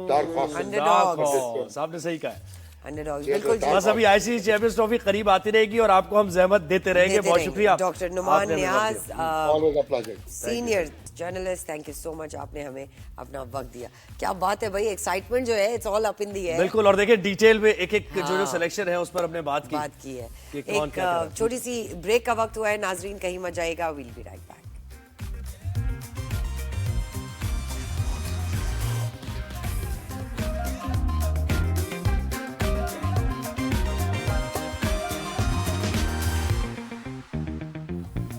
dark horses. साहब ने सही कहा है। बिल्कुल। बस अभी आईसीसी चैंपियंस ट्रॉफी करीब आती रहेगी और आपको हम जहमत देते रहेंगे। बहुत शुक्रिया doctor Numan Niaz, always a pleasure, senior journalist, thank you so much, आपने हमें अपना वक्त दिया। क्या बात है भाई, एक्साइटमेंट जो है it's all up in the air. बिल्कुल, और देखिए डिटेल में एक एक जो सिलेक्शन है उस पर हमने बात की है। एक छोटी सी ब्रेक का वक्त हुआ है नाजरीन, कहीं मत जाएगा, will be right back.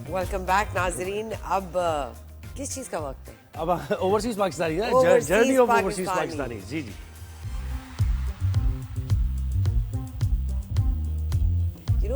Welcome back नाजरीन। अब किस चीज का वक्त है? अब ओवरसीज पाकिस्तानी है, जर्नी ऑफ ओवरसीज पाकिस्तानी। जी जी,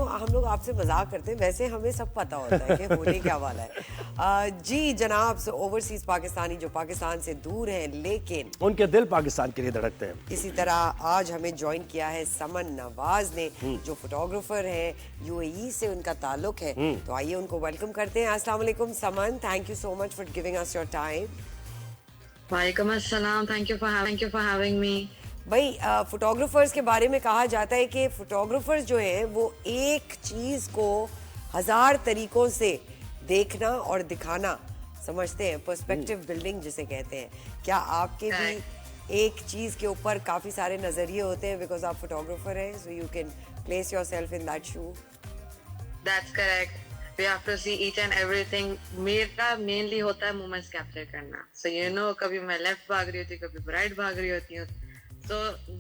हम लोग आपसे मजाक करते हैं, वैसे हमें सब पता होता है कि होने क्या वाला है। जी जनाब, ओवरसीज पाकिस्तानी जो पाकिस्तान से दूर हैं लेकिन उनके दिल पाकिस्तान के लिए धड़कते हैं। इसी तरह आज हमें ज्वाइन किया है समन नवाज ने, जो फोटोग्राफर है, यूएई से उनका ताल्लुक है। तो आइए उनको वेलकम करते हैं। अस्सलाम वालेकुम Saman, thank you so much for giving us your time. वालेकुम अस्सलाम, thank you for having me. भाई फोटोग्राफर्स के बारे में कहा जाता है कि फोटोग्राफर्स जो हैं वो एक चीज को 1000 तरीकों से देखना और दिखाना समझते हैं, पर्सपेक्टिव बिल्डिंग जिसे कहते हैं। क्या आपके भी एक चीज के ऊपर काफी सारे नजरिए होते हैं बिकॉज आप फोटोग्राफर हैं, so you can place yourself in that shoe? That's correct, we have to see each and everything. मेरा मेनली होता है मोमेंट्स कैप्चर करना। सो कभी मैं लेफ्ट भाग रही होती हूँ, कभी राइट भाग रही होती हूँ।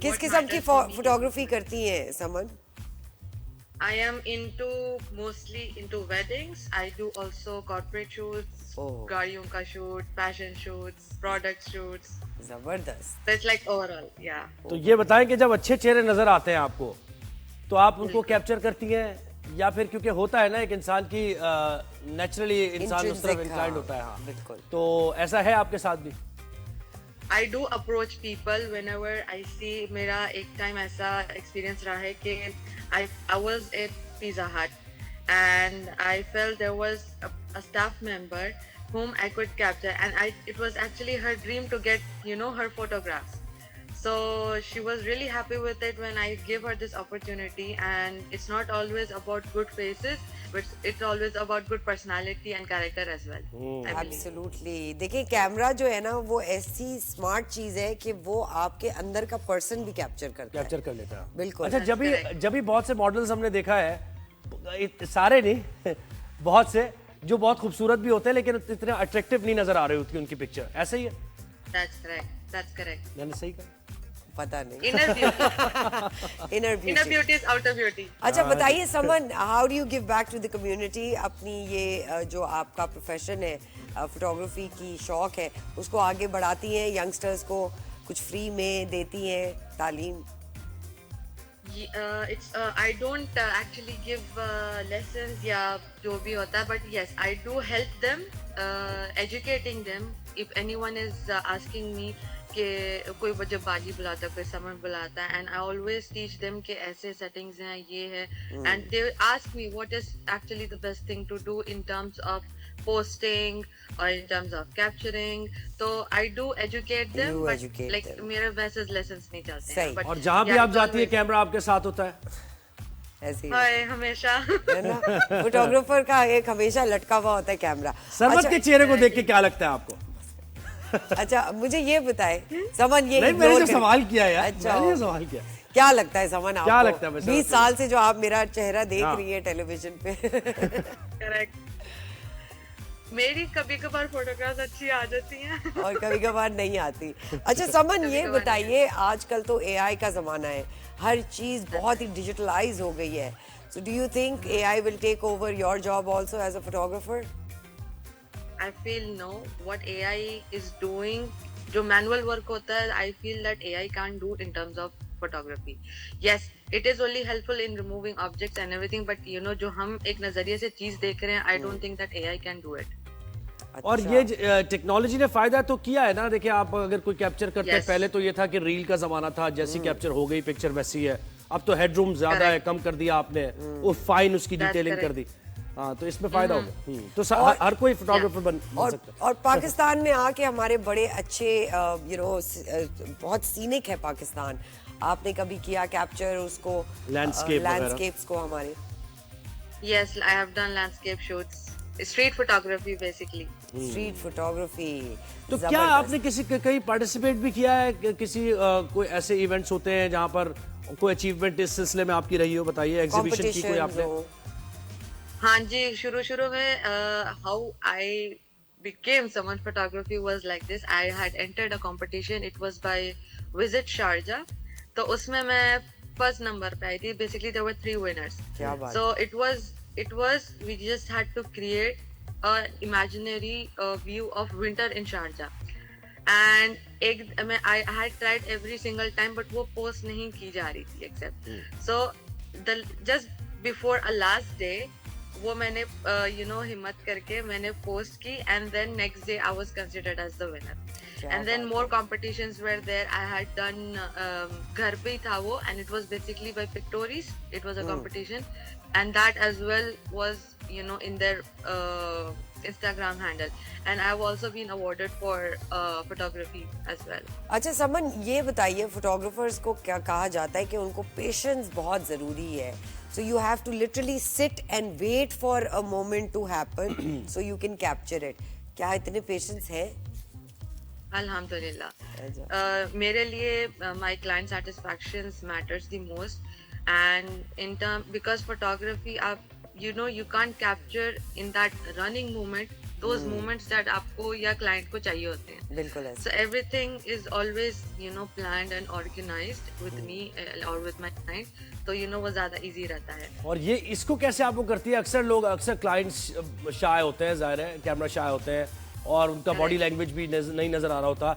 किस किस्म की फोटोग्राफी करती हैं समन? I am mostly into weddings. I do also corporate shoots, गाड़ियों का shoot, fashion shoots, product shoots. जबरदस्त. So it's like overall, yeah. तो ये बताएं कि जब अच्छे चेहरे नजर आते हैं आपको तो आप उनको कैप्चर करती हैं या फिर क्योंकि होता है ना एक इंसान की नेचुरली इंसान उस तरफ इंक्लाइंड होता है. हाँ बिल्कुल. तो ऐसा है आपके साथ भी? I do approach people whenever I see. मेरा एक टाइम ऐसा एक्सपीरियंस रहा है कि I was at Pizza Hut and I felt there was a staff member whom I could capture, and it was actually her dream to get her photographs. So she was really happy with it when I gave her this opportunity, and it's not always about good faces, but it's always about good personality and character as well. I believe. Absolutely. देखिए camera जो है ना वो ऐसी smart चीज है कि वो आपके अंदर का पर्सन भी कैप्चर करता है. कैप्चर कर लेता है. बिल्कुल. अच्छा जब भी बहुत से मॉडल्स हमने देखा है, सारे नहीं बहुत से जो बहुत खूबसूरत भी होते हैं लेकिन इतने अट्रैक्टिव नहीं नजर आ रही होती उनकी पिक्चर. ऐसा ही है? That's correct. मैंने सही कहा? पता नहीं. Inner beauty. Inner beauty is outer beauty. अच्छा बताइए Saman, how do you give back to the community? अपनी ये जो आपका प्रोफेशन है, फोटोग्राफी की शौक है, उसको आगे बढ़ाती हैं, यंगस्टर्स को कुछ फ्री में देती हैं तालीम? I don't actually give lessons या जो भी होता है, but yes, I do help them, educating them. If anyone is asking me कि कोई जब बाजी बुलाता है, कोई समर बुलाता है, and I always teach them कि ऐसे settings हैं, ये है, and they ask me what is actually the best thing to do in terms of posting or in terms of capturing. So I do educate them, You but educate like them. मेरे वैसे lessons नहीं चलते सही. हैं. But और जहां भी yeah, आप जाती है कैमरा आपके साथ होता है? ऐसे ही हाय हमेशा. है ना. फोटोग्राफर का एक हमेशा लटका हुआ होता है कैमरा. सरवत के चेहरे को देख के क्या लगता है आपको? अच्छा मुझे ये बताए समन, ये नहीं, मैंने जो सवाल किया यार, अच्छा मैंने जो सवाल किया, क्या लगता है समन आपको? क्या लगता है वैसे? 20 साल से जो आप मेरा चेहरा देख हाँ. रही है टेलीविजन पे. करेक्ट. मेरी कभी कभार फोटोग्राफ्स अच्छी आ जाती हैं और कभी कभार नहीं आती. अच्छा समन ये बताइए, आजकल तो एआई का जमाना है, हर चीज बहुत ही डिजिटलाइज हो गई है. So do you think AI will take over your job also as a photographer? I feel no. What AI is doing, जो manual work होता है, I feel that AI can't do in terms of photography. Yes, it is only helpful in removing objects and everything, but जो हम एक नजरिए से चीज देख रहे हैं, I don't think that AI can do it. और ये टेक्नोलॉजी ने फायदा तो किया है ना. देखिए आप अगर कोई कैप्चर करते हैं, पहले तो ये था कि रील का जमाना था, जैसी कैप्चर हो गई पिक्चर वैसी है. अब तो हेडरूम ज्यादा है, कम कर दिया आपने, वो फाइन उसकी डिटेलिंग कर दी. हाँ तो इसमें फायदा होगा. तो हर कोई फोटोग्राफर बन सकता है. और पाकिस्तान में आके हमारे बड़े अच्छे बहुत सीनिक है पाकिस्तान. आपने कभी किया कैप्चर उसको, लैंडस्केप्स को हमारे? Yes, I have done landscape shoots. Street photography basically. Street photography. तो क्या आपने किसी कहीं पार्टिसिपेट भी किया है? किसी कोई ऐसे इवेंट्स होते हैं जहाँ पर कोई अचीवमेंट इस सिलसिले में आपकी रही हो? बताइए. एग्जीबिशन की कोई आपने? हाँ जी, शुरू में how I became someone photography was like this. I had entered a competition. It was by Visit Sharjah. तो उसमें मैं first number पे आई थी. Basically there were 3 winners. क्या बात. So it was we just had to create a imaginary view of winter in Sharjah. And I had tried every single time, but वो post नहीं की जा रही थी except. So just before a last day वो मैंने हिम्मत करके मैंने पोस्ट की, and then next day I was considered as the winner. And then more competitions were there. I had done घर पे ही था वो, and it was basically by Pictories. It was a competition, and that as well was in their Instagram handle, and I've also been awarded for photography as well. अच्छा समन ये बताइए, photographers को क्या कहा जाता है कि उनको पेशेंस बहुत जरूरी है. So you have to literally sit and wait for a moment to happen so you can capture it. क्या इतने पेशेंस है? Alhamdulillah. मेरे लिए my client satisfactions matters the most, and in term because photography you can't capture in that running moment those moments that आपको या client को चाहिए होते हैं. बिल्कुल ऐसा। So everything is always, planned and organized with me or with my client. तो वो ज़्यादा easy रहता है. और ये इसको कैसे आप वो करती है? अक्सर क्लाइंट्स शाय होते हैं, जाहिर है कैमरा शाय होते हैं और उनका बॉडी लैंग्वेज भी नहीं नजर आ रहा होता,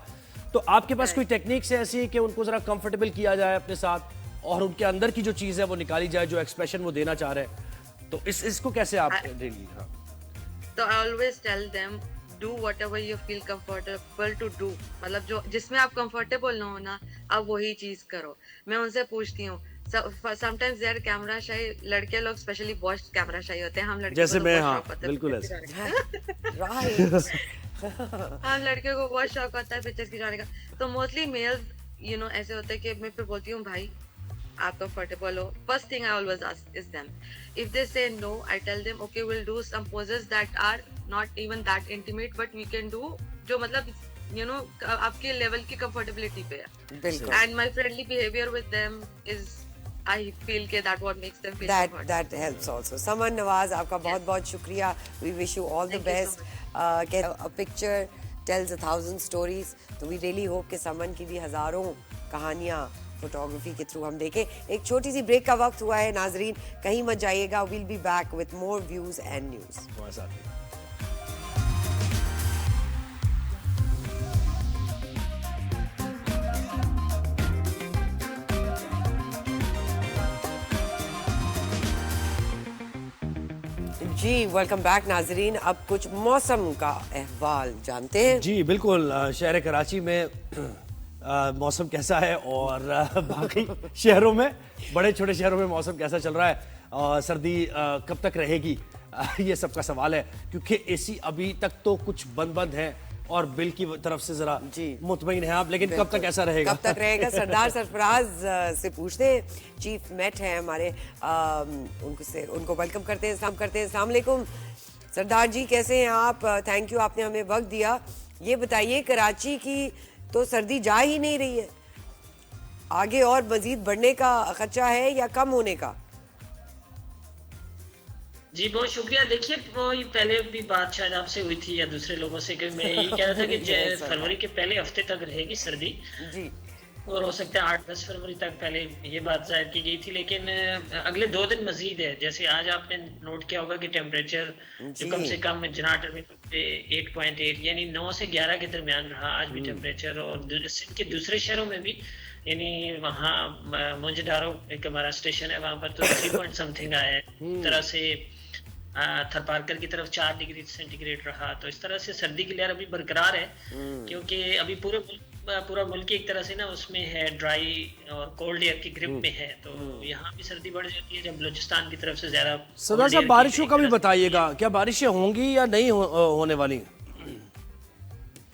तो आपके पास कोई टेक्निक्स है ऐसी कि उनको जरा कंफर्टेबल किया जाए अपने साथ और उनके अंदर की जो चीज़ है वो निकाली जाए, जो एक्सप्रेशन वो देना चाह रहे हैं, तो इसको कैसे आप डेली? हाँ, तो I always tell them do whatever you feel comfortable to do. मतलब जो जिसमें आप कंफर्टेबल ना हो ना, आप वही चीज करो. मैं उनसे पूछती हूँ. Sometimes they are camera shy. लड़के लोग स्पेशली बहुत कैमरा शाई होते हैं. हम लड़के जैसे को मैं, बहुत हाँ, शौक होता है बिल्कुल pictures ऐसे। खिंचवाने का. हम लड़के को बहुत शौक होता है पिक्चर्स खिंचवाने का. तो मोस्टली मेल्स ऐसे होते हैं कि मैं फिर बोलती हूँ भाई आप कंफर्टेबल हो. First thing I always ask is them. If they say no I tell them okay will do some poses that are not even that intimate but we can do जो मतलब आपके लेवल की comfortability पे है. बिल्कुल। And my friendly behaviour with them is I feel that what makes them feel comfortable. that helps also. Saman Nawaz, आपका बहुत शुक्रिया. We wish you all the Thank you best. so A picture tells 1,000 stories. तो we really hope कि समन की भी हजारों कहानियाँ photography के थ्रू हम देखें. एक छोटी सी ब्रेक का वक्त हुआ है नाजरीन, कहीं मत जाइएगा. We'll be back with more views and news. हमारे साथ ही। जी वेलकम बैक नाजरीन. अब कुछ मौसम का अहवाल जानते हैं. जी बिल्कुल, शहर कराची में मौसम कैसा है और बाकी शहरों में, बड़े छोटे शहरों में मौसम कैसा चल रहा है, सर्दी कब तक रहेगी, ये सबका सवाल है क्योंकि एसी अभी तक तो कुछ बंद है और बिल की तरफ से जरा मुतमईन है आप, लेकिन कब तक ऐसा रहेगा? कब तक रहेगा? सरदार सरफराज से पूछते हैं. चीफ मेट है हमारे, उनको वेलकम करते हैं, सलाम करते हैं. अस्सलाम वालेकुम सरदार जी, कैसे हैं आप? थैंक यू, आपने हमें वक्त दिया. ये बताइए कराची की तो सर्दी जा ही नहीं रही है, आगे और मजीद बढ़ने का खदशा है या कम होने का? जी बहुत शुक्रिया. देखिए वो पहले भी बात शायद आपसे हुई थी या दूसरे लोगों से कि मैं यही कह रहा था कि फरवरी के पहले हफ्ते तक रहेगी सर्दी जी, और हो सकता है 8-10 फरवरी तक. पहले ये बात जाहिर की गई थी लेकिन अगले 2 दिन मजीद है. जैसे आज आपने नोट किया होगा कि टेम्परेचर जो कम से कम जना टर्मिनल पे 8.8 यानी 9 से 11 के दरमियान रहा आज भी टेम्परेचर, और सिंध के दूसरे शहरों में भी, यानी वहाँ मोंजडारो एक हमारा स्टेशन है वहाँ पर तो 3 समथिंग आया है. तरह से थरपारकर की तरफ 4 डिग्री सेंटीग्रेड रहा. तो इस तरह से सर्दी की लहर अभी बरकरार है क्योंकि अभी पूरा मुल्क एक तरह से ना उसमें है, ड्राई और कोल्ड एयर की ग्रिप में है. तो यहाँ भी सर्दी बढ़ जाती है जब बलूचिस्तान की तरफ से ज्यादा. सरदार साहब बारिशों का भी बताइएगा, क्या बारिशें होंगी या नहीं होने वाली?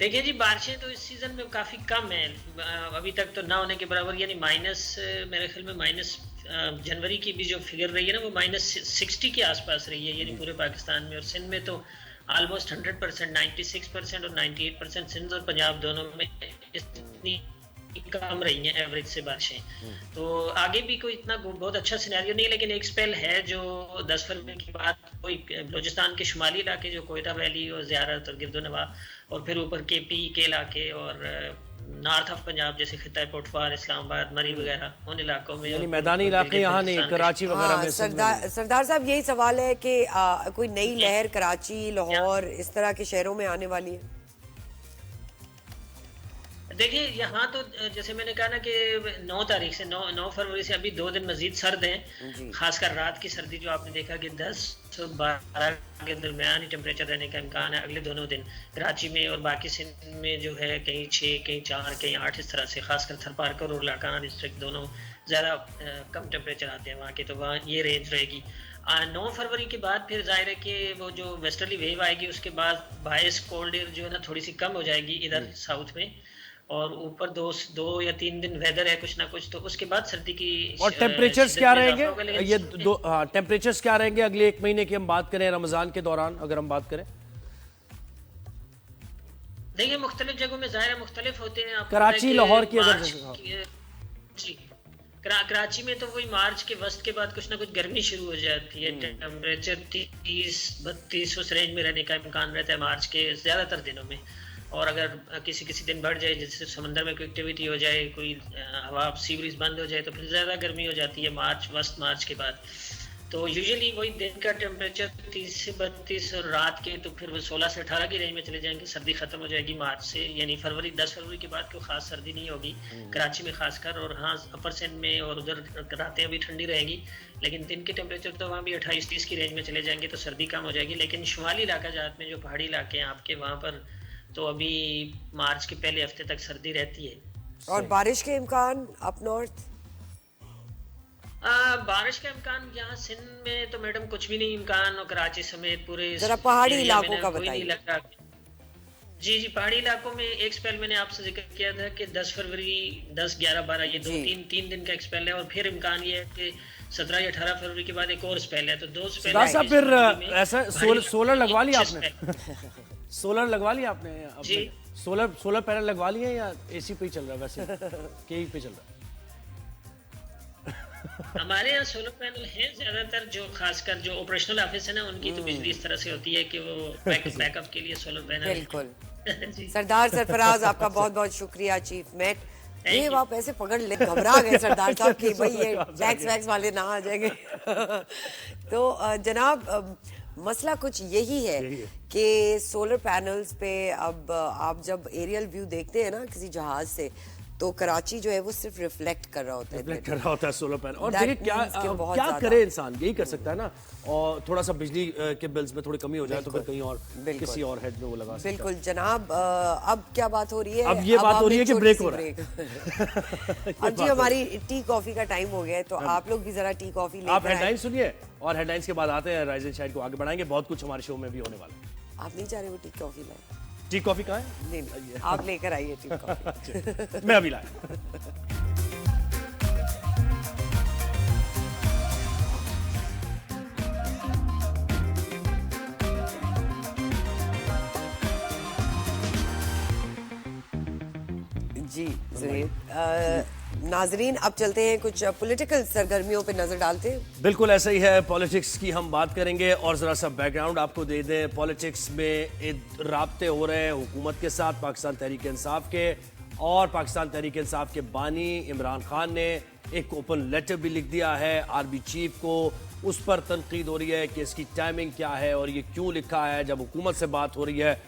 देखिए जी बारिशें तो इस सीजन में काफी कम है, अभी तक तो ना होने के बराबर, यानी माइनस, मेरे ख्याल में माइनस जनवरी की भी जो फिगर रही है ना वो -60 के आसपास रही है, यानी पूरे पाकिस्तान में. और सिंध में तो ऑलमोस्ट 100%, 96% और 98% सिंध और पंजाब दोनों में इतनी कम रही हैं एवरेज से बारिशें. तो आगे भी कोई इतना बहुत अच्छा सिनेरियो नहीं है, लेकिन एक स्पेल है जो 10 फरवरी के बाद कोई बलूचिस्तान के शुमाली इलाके जो कोयटा वैली और ज़ियारत और गिरदोनवा और फिर ऊपर केपी के इलाके और नॉर्थ ऑफ पंजाब जैसे खिता कोटवार, इस्लामाबाद, मरी वगैरह उन इलाकों में, यानी मैदानी इलाके यहाँ नहीं, कराची वगैरह में. सरदार साहब यही सवाल है कि कोई नई लहर कराची, लाहौर इस तरह के शहरों में आने वाली है? देखिए यहाँ तो जैसे मैंने कहा ना कि 9 तारीख से 9 फरवरी से अभी 2 दिन मजीद सर्द हैं. खासकर रात की सर्दी जो आपने देखा कि 10 से 12 के दरमियान ही टेम्परेचर रहने का इम्कान है अगले दोनों दिन कराची में, और बाकी सिंध में जो है कहीं 6, कहीं 4, कहीं 8 इस तरह से. खासकर थरपारकर और लाकाना डिस्ट्रिक्ट दोनों ज़्यादा कम टेम्परेचर आते हैं वहाँ के, तो वहाँ ये रेंज रहेगी. 9 फरवरी के बाद फिर जाहिर है कि वो जो वेस्टर्ली वेव आएगी उसके बाद बायस कोल्ड एयर जो है ना थोड़ी सी कम हो जाएगी इधर साउथ में, और ऊपर 2 या 3 दिन वेदर है कुछ ना कुछ, तो उसके बाद सर्दी की. और टेम्परेचर्स क्या रहेंगे ये टेम्परेचर्स क्या रहेंगे अगले 1 महीने की हम बात करें, रमजान के दौरान अगर हम बात करें? देखिए मुख्तलिफ जगहों में ज़ाहिर मुख्तलिफ होते हैं. कराची लाहौर की अगर जी कराची में तो वही मार्च के वस्त के बाद कुछ ना कुछ गर्मी शुरू हो जाती है। टेम्परेचर 30-32 उस रेंज में रहने का इम्कान रहता है मार्च के ज्यादातर दिनों में। और अगर किसी किसी दिन बढ़ जाए, जैसे समंदर में कोई एक्टिविटी हो जाए, कोई हवा सी ब्रीज बंद हो जाए, तो फिर ज़्यादा गर्मी हो जाती है वस्त मार्च के बाद। तो यूजुअली वही दिन का टेम्परेचर 30 से 32 और रात के तो फिर वो 16 से 18 की रेंज में चले जाएंगे। सर्दी खत्म हो जाएगी मार्च से, यानी 10 फरवरी के बाद कोई खास सर्दी नहीं होगी कराची में खासकर। और हाँ, अपर सिंध में और उधर रातें अभी ठंडी रहेंगी, लेकिन दिन के टेम्परेचर तो वहाँ भी 28-30 की रेंज में चले जाएंगे, तो सर्दी कम हो जाएगी। लेकिन शुमाली इलाका जहाँ में जो पहाड़ी इलाके हैं आपके, वहाँ पर तो अभी मार्च के पहले हफ्ते तक सर्दी रहती है। और बारिश के इम्कान अप नॉर्थ? बारिश का इम्कान यहाँ सिंध में तो मैडम कुछ भी नहीं इम्कान, और कराची समेत पूरे जरा पहाड़ी इलाकों का बताइए। जी जी, पहाड़ी इलाकों में एक स्पेल मैंने आपसे जिक्र किया था कि 10 फरवरी 10, 11, 12 ये तीन दिन का एक स्पेल है। और फिर इम्कान ये है कि 17 या 18 फरवरी के बाद एक और स्पेल है, तो 2 स्पेल है। फिर ऐसा सोलर लगवा लिया आपने? सोलर लगवा लिया आपने? जी, सोलर पैनल लगवा लिए या एसी पे ही चल रहा है वैसे? के पे चल रहा है? हमारे यहाँ सोलर पैनल है ज्यादातर, जो खासकर जो ऑपरेशनल ऑफिस है ना, उनकी तो बिजली इस तरह से होती है कि वो बैकअप के लिए सोलर पैनल। बिल्कुल। सरदार सरफराज, आपका बहुत बहुत शुक्रिया चीफ मेट। ये आप ऐसे पकड़ ले, घबरा गए सरदार साहब कि भाई ये टैक्स वैक्स वाले ना आ जाएंगे। तो जनाब, मसला कुछ यही है कि सोलर पैनल्स पे अब आप जब एरियल व्यू देखते हैं ना किसी जहाज से, तो कराची जो है वो सिर्फ रिफ्लेक्ट कर रहा होता है सोलर पैनल। और देखिए क्या करे इंसान, यही कर सकता है ना। और थोड़ा सा बिजली के बिल्स में थोड़ी कमी हो जाए तो फिर कहीं और किसी और हेड में वो लगा सकता है। बिल्कुल जनाब, अब क्या बात हो रही है? अब ये बात हो रही है कि ब्रेक हो रहा है। अब जी हमारी टी कॉफी का टाइम हो गया है, तो आप लोग भी जरा टी कॉफी लेकर आप हेडलाइन सुनिए, और हेडलाइंस के बाद आते हैं राइजिंग शाइड को आगे बढ़ाएंगे। बहुत कुछ हमारे शो में भी होने वाला है। आप नहीं चाह रहे वो टी कॉफी लाए? टी कॉफी कहाँ है? नहीं, आप लेकर आइए टी कॉफी। मैं अभी लाया। जी ज़ुहैब, नाजरीन अब चलते हैं कुछ पॉलिटिकल सरगर्मियों पे नजर डालते हैं। बिल्कुल ऐसा ही है, पॉलिटिक्स की हम बात करेंगे। और जरा सा बैकग्राउंड आपको दे दें, पॉलिटिक्स में राब्ते हो रहे हैं हुकूमत के साथ, पाकिस्तान तहरीक इंसाफ के। और पाकिस्तान तहरीक इंसाफ के बानी इमरान खान ने एक ओपन लेटर भी लिख दिया है आर्मी चीफ को। उस पर तनकीद हो रही है कि इसकी टाइमिंग क्या है और ये क्यों लिखा है। जब हुकूमत से बात हो रही है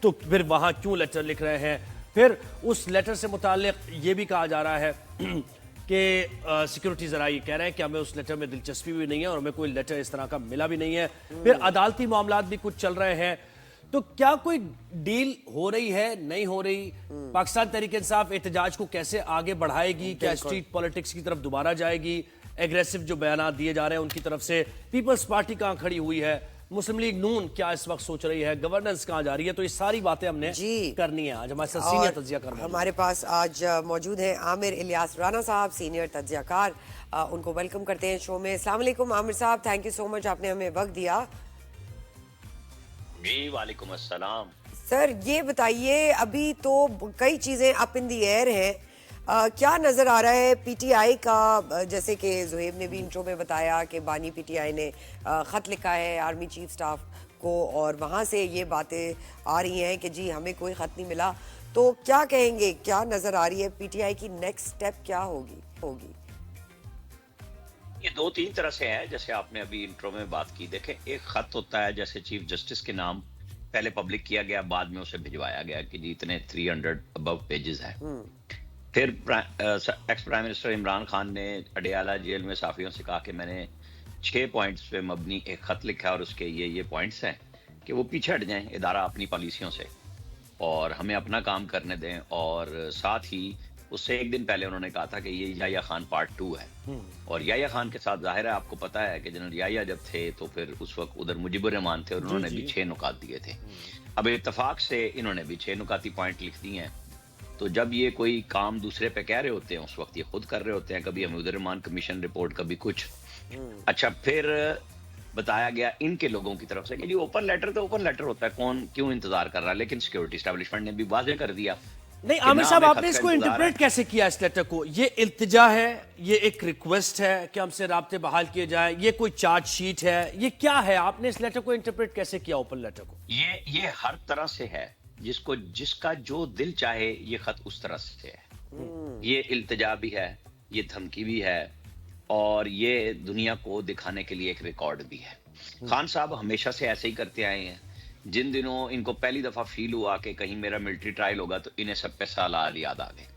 तो फिर वहाँ क्यों लेटर लिख रहे हैं। फिर उस लेटर से मुताल्लिक ये भी कहा जा रहा है कि सिक्योरिटी जरा ये कह रहे हैं कि हमें उस लेटर में दिलचस्पी भी नहीं है और हमें कोई लेटर इस तरह का मिला भी नहीं है। फिर अदालती मामलात भी कुछ चल रहे हैं। तो क्या कोई डील हो रही है, नहीं हो रही? पाकिस्तान तहरीक इंसाफ एहतजाज को कैसे आगे बढ़ाएगी? क्या स्ट्रीट पॉलिटिक्स की तरफ दोबारा जाएगी? एग्रेसिव जो बयान दिए जा रहे हैं उनकी तरफ से। पीपल्स पार्टी कहाँ खड़ी हुई है? मुस्लिम लीग नून क्या इस वक्त सोच रही है? गवर्नेंस कहाँ जा रही है? तो ये सारी बातें हमने करनी है आज। हमारे साथ सीनियर तज्जियाकार हमारे पास आज मौजूद हैं आमिर इलियास राना साहब, सीनियर तज्जियाकार। उनको वेलकम करते हैं शो में। अस्सलाम वालेकुम आमिर साहब, थैंक यू सो मच, आपने हमें वक्त दिया। जी वालेकुम अस्सलाम। सर ये बताइए, अभी तो कई चीज़ें अप इन दी एयर हैं, क्या नज़र आ रहा है पीटीआई का? जैसे कि ज़ुहैब ने भी इंट्रो में बताया कि बानी पीटीआई ने ख़त लिखा है आर्मी चीफ स्टाफ को, और वहाँ से ये बातें आ रही हैं कि जी हमें कोई ख़त नहीं मिला। तो क्या कहेंगे, क्या नज़र आ रही है पीटीआई की नेक्स्ट स्टेप क्या होगी? ये 2-3 तरह से है, जैसे आपने अभी इंट्रो में बात की। देखें, एक खत होता है जैसे चीफ जस्टिस के नाम पहले पब्लिक किया गया, बाद में उसे भिजवाया गया कि जी इतने 300 अबव पेजेस हैं। फिर ex prime minister Imran Khan ने अडियाला जेल में साफियों से कहा कि मैंने 6 पॉइंट्स पे मबनी एक खत लिखा और उसके ये पॉइंट्स हैं कि वो पीछे हट जाएं इदारा अपनी पॉलिसियों से और हमें अपना काम करने दें। और साथ ही उससे एक दिन पहले उन्होंने कहा था कि ये याह्या खान पार्ट 2 है। और याह्या खान के साथ जाहिर है आपको पता है कि जनरल याह्या जब थे तो फिर उस वक्त उधर मुजीबुर रहमान थे और उन्होंने भी 6 नुकात दिए थे। अब इत्तेफाक से इन्होंने भी 6 नुकाती पॉइंट लिख दिए हैं। तो जब ये कोई काम दूसरे पे कह रहे होते हैं उस वक्त ये खुद कर रहे होते हैं, कभी हमीद रहमान कमीशन रिपोर्ट, कभी कुछ। अच्छा, फिर बताया गया इनके लोगों की तरफ से कि जी ओपन लेटर तो ओपन लेटर होता है, कौन क्यों इंतजार कर रहा है। लेकिन सिक्योरिटी एस्टैब्लिशमेंट ने भी वाजे कर दिया नहीं कि आमिर ना साहब, हमें आपने खत का इसको इंतजार है। इंटरप्रेट कैसे किया इस लेटर को? ये इल्तिजा है, ये एक रिक्वेस्ट है कि हमसे राब्ते बहाल किए जाए, ये कोई चार्जशीट है, ये क्या है? आपने इस लेटर को इंटरप्रेट कैसे किया, ओपन लेटर को? ये हर तरह से है, जिसका जो दिल चाहे ये खत उस तरह से है। ये इल्तिजा भी है, ये धमकी भी है, और ये दुनिया को दिखाने के लिए एक रिकॉर्ड भी है। खान साहब हमेशा से ऐसे ही करते आए हैं। जिन दिनों इनको पहली दफा फील हुआ कि कहीं मेरा मिलिट्री ट्रायल होगा तो इन्हें सब पे सालार याद आ गए।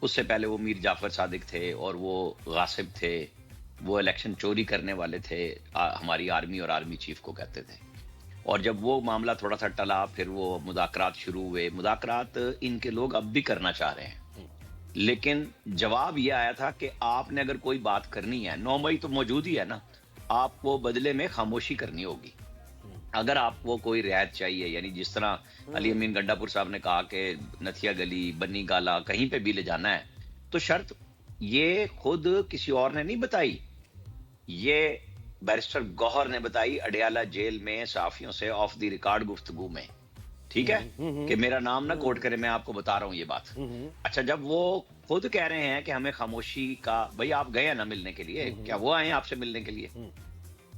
उससे पहले वो मीर जाफर सादिक थे और वो गासिब थे, वो इलेक्शन चोरी करने वाले थे, हमारी आर्मी और आर्मी चीफ को कहते थे। और जब वो मामला थोड़ा सा टला, फिर वो मुज़ाकरात शुरू हुए। मुज़ाकरात इनके लोग अब भी करना चाह रहे हैं, लेकिन जवाब ये आया था कि आपने अगर कोई बात करनी है, 9 मई तो मौजूद ही है ना, आपको बदले में खामोशी करनी होगी। अगर आपको कोई रियायत चाहिए, यानी जिस तरह अली अमीन गंडापुर साहब ने कहा कि नथिया गली, बन्नी गाला, कहीं पे भी ले जाना है, तो शर्त ये खुद किसी और ने नहीं बताई, ये बैरिस्टर गौहर ने बताई अडयाला जेल में सहाफियों से ऑफ द रिकॉर्ड गुफ्तगू में। ठीक है कि मेरा नाम ना कोट करे, मैं आपको बता रहा हूं ये बात। अच्छा, जब वो खुद कह रहे हैं कि हमें खामोशी का, भाई आप गए हैं ना मिलने के लिए, क्या वो आए हैं आपसे मिलने के लिए?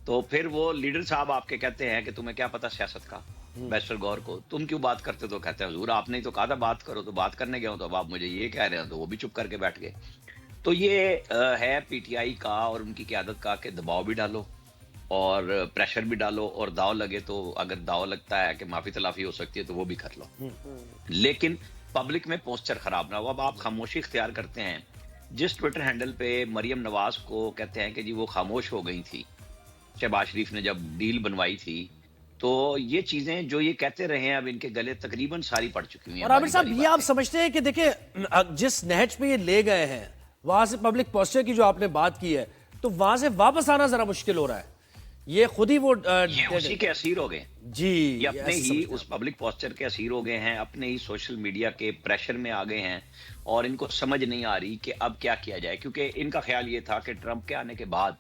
तो फिर वो लीडर साहब आपके कहते हैं कि तुम्हें क्या पता सियासत का, बैरिस्टर गौहर को, तुम क्यों बात करते? तो कहते हैं हुजूर आपने ही तो कहा था बात करो, तो बात करने गया हूं, तो अब आप मुझे ये कह रहे हैं, तो वो भी चुप करके बैठ गए। तो ये है पीटीआई का और उनकी क़यादत का कि दबाव भी डालो और प्रेशर भी डालो, और दाव लगे तो, अगर दाव लगता है कि माफी तलाफी हो सकती है तो वो भी कर लो, लेकिन पब्लिक में पोस्चर खराब ना हो। अब आप खामोशी इख्तियार करते हैं। जिस ट्विटर हैंडल पे मरियम नवाज को कहते हैं कि जी वो खामोश हो गई थी शहबाज शरीफ ने जब डील बनवाई थी, तो ये चीजें जो ये कहते रहे हैं अब इनके गले तकरीबन सारी पड़ चुकी हुई हैं। और आमिर साहब, ये आप समझते हैं कि देखिए जिस नहज पे ये ले गए हैं, वहां से पब्लिक पोस्चर की जो आपने बात की है, तो वहां से वापस आना जरा मुश्किल हो रहा है। ये खुद ही वो ये उसी के असीर हो गए जी, ये अपने ही उस पब्लिक पोस्चर के असीर हो गए हैं, अपने ही सोशल मीडिया के प्रेशर में आ गए हैं, और इनको समझ नहीं आ रही कि अब क्या किया जाए। क्योंकि इनका ख्याल ये था कि ट्रंप के आने के बाद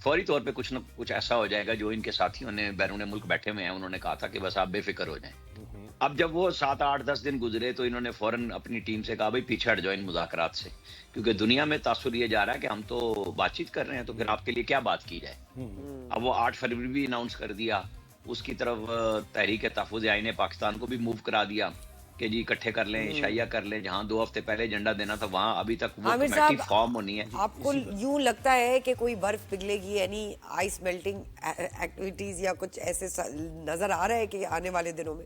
फौरी तौर पे कुछ न कुछ ऐसा हो जाएगा। जो इनके साथियों ने बैरून मुल्क बैठे हुए हैं, उन्होंने कहा था कि बस आप बेफिक्र हो जाएं। अब जब वो 7, 8, 10 दिन गुजरे तो इन्होंने फौरन अपनी टीम से कहा भाई पीछे हट जाओ इन मुज़ाकरात से, क्योंकि दुनिया में तासुर ये जा रहा है कि हम तो बातचीत कर रहे हैं, तो फिर आपके लिए क्या बात की जाए। अब वो 8 फरवरी भी अनाउंस कर दिया, उसकी तरफ तहरीक तहफ़्फ़ुज़ आईन पाकिस्तान को भी मूव करा दिया कि जी इकट्ठे कर लें, शाइया कर लें। जहां 2 हफ्ते पहले एजेंडा देना था, वहां अभी तक वो कमेटी फॉर्म होनी है। आपको यूं लगता है कि कोई बर्फ पिघलेगी, यानी आइस मेल्टिंग एक्टिविटीज या कुछ ऐसे नजर आ रहा है कि आने वाले दिनों में?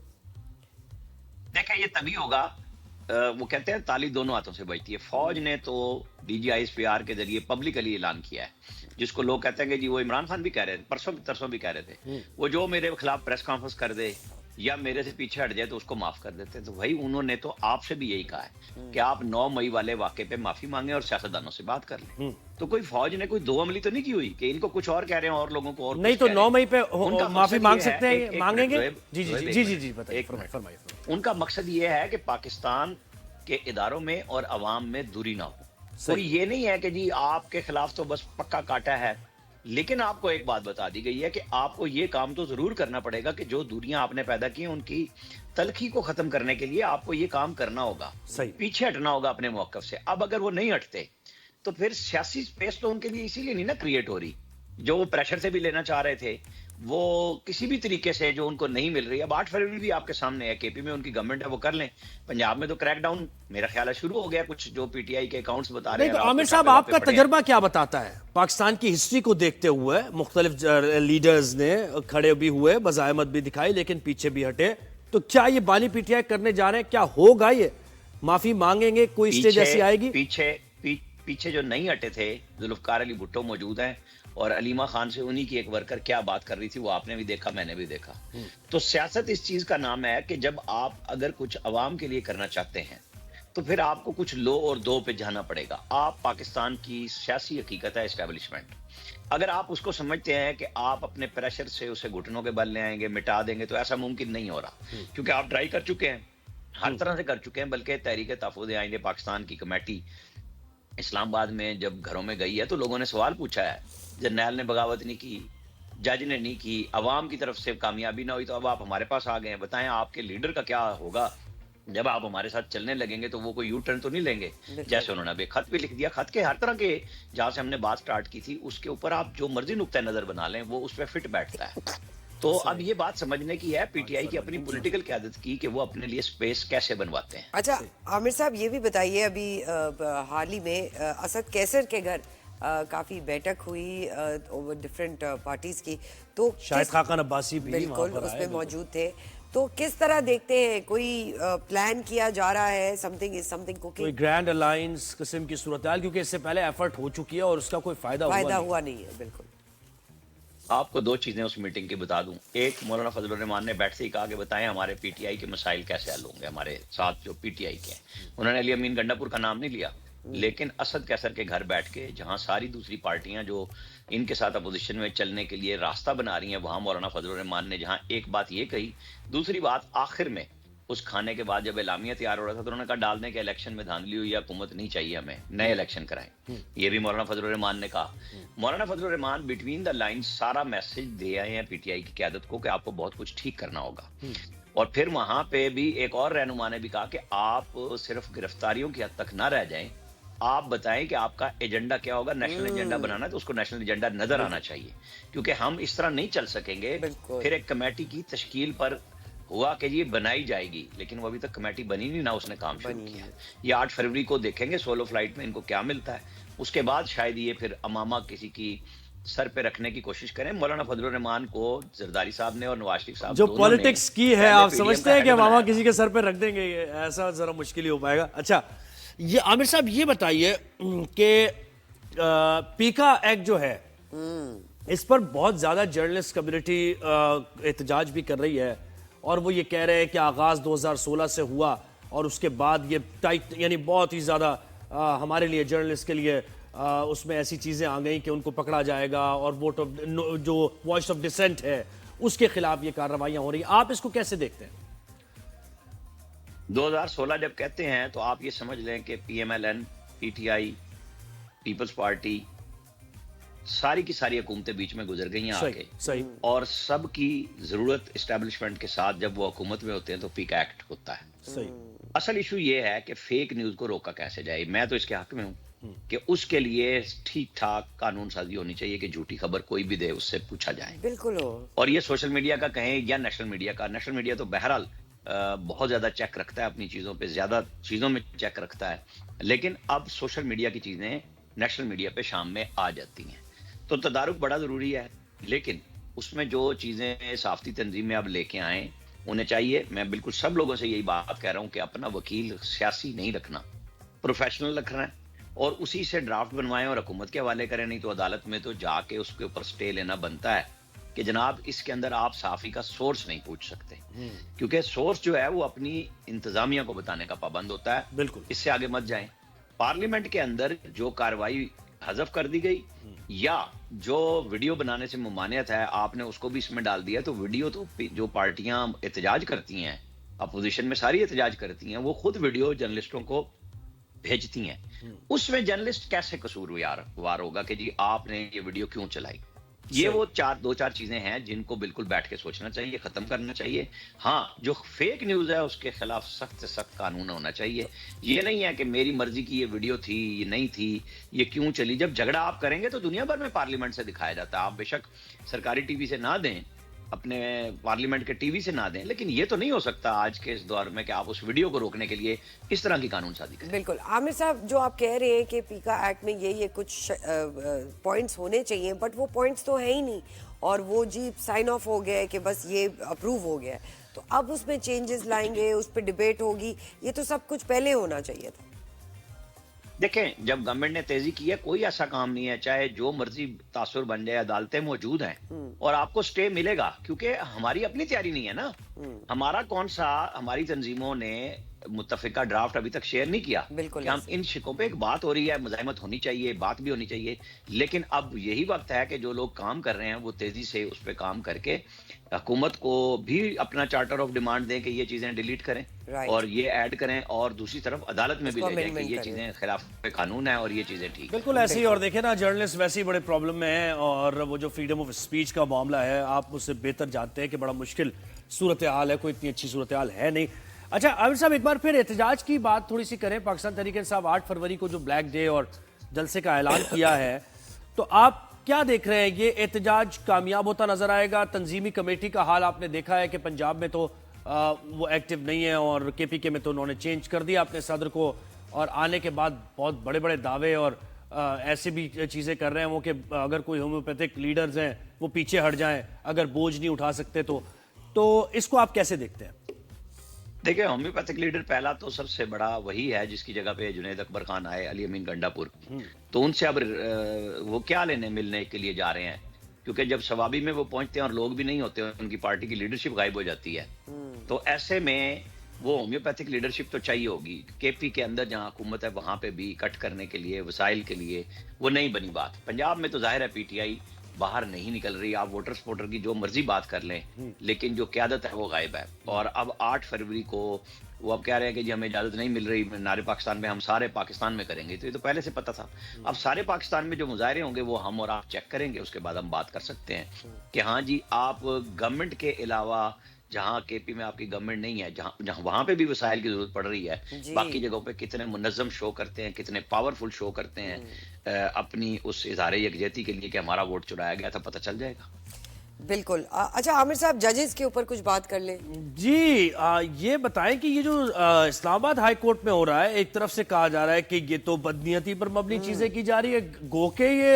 देखिए ये तभी होगा, वो कहते हैं ताली दोनों हाथों से बजती है। फौज ने तो DGISPR के जरिए पब्लिकली ऐलान किया है, जिसको लोग कहते हैं कि जी वो इमरान खान भी कह रहे थे, परसों भी कह रहे थे, वो जो मेरे खिलाफ प्रेस कॉन्फ्रेंस कर दे या मेरे से पीछे हट जाए तो उसको माफ कर देते हैं। तो भाई उन्होंने तो आपसे भी यही कहा है कि आप 9 मई वाले वाक़े पे माफी मांगे और सियासतदानों से बात कर लें। तो कोई फौज ने कोई दो अमली तो नहीं की हुई कि इनको कुछ और कह रहे हैं और लोगों को और नहीं, तो 9 मई पे माफी मांग सकते हैं, मांगेंगे। जी बताइए, फरमाइए। उनका मकसद ये है कि पाकिस्तान के इदारों में और अवाम में दूरी ना हो। कोई ये नहीं है कि जी आपके खिलाफ तो बस पक्का काटा है, लेकिन आपको एक बात बता दी गई है कि आपको ये काम तो जरूर करना पड़ेगा कि जो दूरियां आपने पैदा की हैं उनकी तलखी को खत्म करने के लिए आपको ये काम करना होगा, पीछे हटना होगा अपने मौकफ से। अब अगर वो नहीं हटते तो फिर सियासी स्पेस तो उनके लिए इसीलिए नहीं ना क्रिएट हो रही, जो वो प्रेशर से भी लेना चाह रहे थे, वो किसी भी तरीके से जो उनको नहीं मिल रही। अब 8 फरवरी भी आपके सामने है, KP में उनकी गवर्नमेंट है, वो कर लें। पंजाब में तो क्रैकडाउन मेरा ख्याल है शुरू हो गया, कुछ जो PTI के अकाउंट्स बता रहे हैं। तो आमिर साहब, आपका तजर्बा क्या बताता है पाकिस्तान की हिस्ट्री को देखते हुए? मुख्तलिफ लीडर्स ने खड़े भी हुए, बज़ाहमत भी दिखाई, लेकिन पीछे भी हटे। तो क्या ये बानी PTI करने जा रहे हैं? क्या होगा? ये माफी मांगेंगे? कोई स्टेज ऐसी आएगी? पीछे जो नहीं हटे थे, जुल्फकार अली भुट्टो मौजूद हैं, और अलीमा खान से उन्हीं की एक वर्कर क्या बात कर रही थी, वो आपने भी देखा, मैंने भी देखा। तो सियासत इस चीज का नाम है कि जब आप अगर कुछ अवाम के लिए करना चाहते हैं तो फिर आपको कुछ लो और दो पे जाना पड़ेगा। आप पाकिस्तान की सियासी हकीकत है एस्टेब्लिशमेंट, अगर आप उसको समझते हैं कि आप अपने प्रेशर से उसे घुटनों के बल ले आएंगे, मिटा देंगे, तो ऐसा मुमकिन नहीं हो रहा, क्योंकि आप ट्राई कर चुके हैं, हर तरह से कर चुके हैं। बल्कि तहरीक तहफ़्फ़ुज़ आईन पाकिस्तान की कमेटी इस्लामाबाद में जब घरों में गई है तो लोगों ने सवाल पूछा है, जर्नैल ने बगावत नहीं की, जज ने नहीं की, अवाम की तरफ से कामयाबी ना हुई, तो अब आप हमारे पास आ गए हैं, बताएं आपके लीडर का क्या होगा जब आप हमारे साथ चलने लगेंगे तो वो कोई यू टर्न तो नहीं लेंगे। जैसे उन्होंने अभी खत भी लिख दिया, खत के हर तरह के जहां से हमने बात स्टार्ट की थी उसके ऊपर आप जो मर्जी नुक्ता नजर बना लें वो उस पर फिट बैठता है। तो अब ये बात समझने की है पीटीआई की अपनी पॉलिटिकल क़यादत की कि वो अपने लिए स्पेस कैसे बनवाते हैं। अच्छा आमिर साहब ये भी बताइए, अभी हाल ही में असद कैसर के घर काफी बैठक हुई ओवर डिफरेंट पार्टीज की, तो शाहिद खाकान अब्बासी भी बिल्कुल वहाँ पर उसमें आए। मौजूद थे। तो किस तरह देखते हैं, कोई प्लान किया जा रहा है, समथिंग इज समथिंग कोई कुकिंग? ग्रैंड अलायंस किस्म की सूरत हाल, क्योंकि इससे पहले एफर्ट हो चुकी है और उसका कोई फायदा हुआ नहीं है। बिल्कुल आपको दो चीजें उस मीटिंग की बता दूं। एक, मौलाना फजलुर रहमान ने बैठते ही कहा कि बताएं हमारे पीटीआई के मसाइल कैसे हल होंगे हमारे साथ जो पीटीआई के हैं। उन्होंने अली अमीन गंडापुर का नाम नहीं लिया, लेकिन असद कैसर के घर बैठ के जहां सारी दूसरी पार्टियां जो इनके साथ अपोजिशन में चलने के लिए रास्ता बना रही हैं, वहां मौलाना फजलुर रहमान ने जहां एक बात ये कही, दूसरी बात आखिर में उस खाने के बाद जब एलामिया तैयार हो रहा था तो उन्होंने कहा डाल दें कि इलेक्शन में धांधली हुई या हुकूमत नहीं चाहिए, हमें नए इलेक्शन कराएं। ये भी मौलाना फजलुर रहमान ने कहा। मौलाना Fazlur Rahman between the lines सारा मैसेज दे आए हैं पीटीआई की क़यादत को कि आपको बहुत कुछ ठीक करना होगा। और फिर वहां पे भी एक और रहनुमा ने भी कहा कि आप सिर्फ गिरफ्तारियों की हद तक ना रह जाएं, आप बताएं कि आपका एजेंडा क्या होगा। नेशनल एजेंडा बनाना है तो उसको नेशनल एजेंडा नजर आना चाहिए, क्योंकि हम इस तरह नहीं चल सकेंगे। फिर एक कमेटी की तश्कील पर हुआ कि ये बनाई जाएगी, लेकिन वो अभी तक कमेटी बनी नहीं, ना उसने काम शुरू किया। ये 8 फरवरी को देखेंगे सोलो फ्लाइट में इनको क्या मिलता है, उसके बाद शायद ये फिर अमामा किसी की सर पे रखने की कोशिश करें। मौलाना फजलुर रहमान को जरदारी साहब ने और नवाज शरीफ साहब जो पॉलिटिक्स की है, आप समझते हैं कि मामा किसी के सर पे रख देंगे? ऐसा जरा मुश्किल ही हो पाएगा। अच्छा ये आमिर साहब ये बताइए कि पीका एक्ट जो है इस पर बहुत ज्यादा जर्नलिस्ट कम्युनिटी एहतजाज भी कर रही है और वो ये कह रहे हैं कि आगाज 2016 से हुआ और उसके बाद ये टाइट, यानी बहुत ही ज्यादा हमारे लिए जर्नलिस्ट के लिए उसमें ऐसी चीजें आ गई कि उनको पकड़ा जाएगा और वोट ऑफ जो वॉइस ऑफ डिसेंट है उसके खिलाफ ये कार्रवाइयां हो रही हैं। आप इसको कैसे देखते हैं? 2016 जब कहते हैं तो आप ये समझ लें कि पीएमएलएन, पीटीआई, पीपल्स पार्टी, सारी की सारी हुकूमतें बीच में गुजर गई हैं आके। सही। और सबकी जरूरत एस्टेब्लिशमेंट के साथ जब वो हुकूमत में होते हैं तो पीक एक्ट होता है। सही। असल इशू ये है कि फेक न्यूज को रोका कैसे जाए। मैं तो इसके हक में हूं कि उसके लिए ठीक ठाक कानून साजी होनी चाहिए कि झूठी खबर कोई भी दे उससे पूछा जाए। बिल्कुल हो। और ये सोशल मीडिया का कहें या नेशनल मीडिया का, नेशनल मीडिया तो बहरहाल बहुत ज्यादा चेक रखता है अपनी चीजों पे, ज्यादा चीजों में चेक रखता है, लेकिन अब सोशल मीडिया की चीजें नेशनल मीडिया पे शाम में आ जाती हैं। तो तदारुक बड़ा जरूरी है, लेकिन उसमें जो चीजें साफ्ती तंजीम में अब लेके आए उन्हें चाहिए, मैं बिल्कुल सब लोगों से यही बात कह रहा हूं कि अपना वकील सियासी नहीं रखना, प्रोफेशनल रखना है और उसी से ड्राफ्ट बनवाएं और हुकूमत के हवाले करें। नहीं तो अदालत में तो जाके उसके ऊपर स्टे लेना बनता है कि जनाब इसके अंदर आप साफी का सोर्स नहीं पूछ सकते, क्योंकि सोर्स जो है वो अपनी इंतजामिया को बताने का पाबंद होता है। बिल्कुल। इससे आगे मत जाएं। पार्लियामेंट के अंदर जो कार्रवाई हज़फ कर दी गई या जो वीडियो बनाने से ममानियत है आपने उसको भी इसमें डाल दिया, तो वीडियो तो जो पार्टियां एहतजाज करती हैं, अपोजिशन में सारी एहतजाज करती हैं, वो खुद वीडियो जर्नलिस्टों को भेजती हैं। उसमें जर्नलिस्ट कैसे कसूरवार होगा कि जी आपने ये वीडियो क्यों चलाई? ये वो दो चार चीजें हैं जिनको बिल्कुल बैठ के सोचना चाहिए, खत्म करना चाहिए। हाँ, जो फेक न्यूज है उसके खिलाफ सख्त से सख्त कानून होना चाहिए। ये नहीं है कि मेरी मर्जी की ये वीडियो थी, ये नहीं थी, ये क्यों चली। जब झगड़ा आप करेंगे तो दुनिया भर में पार्लियामेंट से दिखाया जाता है। आप बेशक सरकारी टीवी से ना दें, अपने पार्लियामेंट के टीवी से ना दें, लेकिन ये तो नहीं हो सकता आज के इस दौर में कि आप उस वीडियो को रोकने के लिए इस तरह की कानून साजी करें। बिल्कुल। आमिर साहब जो आप कह रहे हैं कि पीका एक्ट में ये कुछ पॉइंट्स होने चाहिए, बट वो पॉइंट्स तो है ही नहीं और वो जी साइन ऑफ हो गया है कि बस ये अप्रूव हो गया है, तो अब उसमें चेंजेस लाएंगे, उस पर डिबेट होगी, ये तो सब कुछ पहले होना चाहिए था। देखें, जब गवर्नमेंट ने तेजी की है कोई ऐसा काम नहीं है, चाहे जो मर्जी तासुर बन जाए, अदालतें मौजूद हैं और आपको स्टे मिलेगा, क्योंकि हमारी अपनी तैयारी नहीं है ना। हमारा कौन सा, हमारी तंजीमों ने मुत्तफिका ड्राफ्ट अभी तक शेयर नहीं किया कि हम इन शिकों पे एक बात हो रही है, मुजाहिमत होनी चाहिए, बात भी होनी चाहिए। लेकिन अब यही वक्त है कि जो लोग काम कर रहे हैं वो तेजी से उस पर काम करके हुकूमत को भी अपना चार्टर ऑफ डिमांड दें कि ये चीजें डिलीट करें और ये ऐड करें, और दूसरी तरफ अदालत में भी ले जाएं कि ये चीजें खिलाफ कानून है और ये चीजें ठीक। बिल्कुल ऐसे ही। और देखें ना, जर्नलिस्ट वैसे ही बड़े प्रॉब्लम में है और वो जो फ्रीडम ऑफ स्पीच का मामला है, आप उससे बेहतर जानते हैं कि बड़ा मुश्किल सूरत हाल है, कोई इतनी अच्छी सूरत हाल है नहीं। अच्छा आमिर साहब, एक बार फिर एहतजाज की बात थोड़ी सी करें। पाकिस्तान तहरीक इंसाफ 8 फरवरी को जो ब्लैक डे और जलसे का ऐलान किया है, तो आप क्या देख रहे हैं? ये एहतजाज कामयाब होता नजर आएगा? तंजीमी कमेटी का हाल आपने देखा है कि पंजाब में तो वो एक्टिव नहीं है और KPK में तो उन्होंने चेंज कर दिया अपने सदर को, और आने के बाद बहुत बड़े बड़े दावे और ऐसे भी चीज़ें कर रहे हैं वो कि अगर कोई होम्योपैथिक लीडर्स हैं वो पीछे हट जाएं अगर बोझ नहीं उठा सकते तो इसको आप कैसे देखते हैं? देखिए, होम्योपैथिक लीडर पहला तो सबसे बड़ा वही है जिसकी जगह पे जुनैद अकबर खान आए, अली अमीन गंडापुर। तो उनसे अब वो क्या लेने मिलने के लिए जा रहे हैं, क्योंकि जब सवाबी में वो पहुंचते हैं और लोग भी नहीं होते, उनकी पार्टी की लीडरशिप गायब हो जाती है। तो ऐसे में वो होम्योपैथिक लीडरशिप तो चाहिए होगी। KP के अंदर जहां हुकूमत है वहां पे भी कट करने के लिए, वसाइल के लिए वो नहीं बनी बात। पंजाब में तो जाहिर है PTI बाहर नहीं निकल रही। आप वोटर सपोर्टर की जो मर्जी बात कर लें, लेकिन जो क्यादत है वो गायब है। और अब 8 फरवरी को वो अब कह रहे हैं कि जी हमें इजाजत नहीं मिल रही नारे पाकिस्तान में, हम सारे पाकिस्तान में करेंगे। तो ये तो पहले से पता था। अब सारे पाकिस्तान में जो मुजाहरे होंगे वो हम और आप चेक करेंगे, उसके बाद हम बात कर सकते हैं कि हाँ जी, आप गवर्नमेंट के अलावा जहां KP में आपकी गवर्नमेंट नहीं है, जहां वहां पे भी वसाइल की जरूरत पड़ रही है, बाकी जगहों पे कितने मुनज़्ज़म शो करते हैं, कितने पावरफुल शो करते हैं अपनी उस इज़हारे यकजहती के लिए कि हमारा वोट चुराया गया था, पता चल जाएगा। बिल्कुल। अच्छा आमिर साहब, जजेस के ऊपर कुछ बात कर लें। जी, ये बताएं कि ये जो इस्लामाबाद हाई कोर्ट में हो रहा है, एक तरफ से कहा जा रहा है कि ये तो बदनीयती पर मबनी चीजें की जा रही है, गो के ये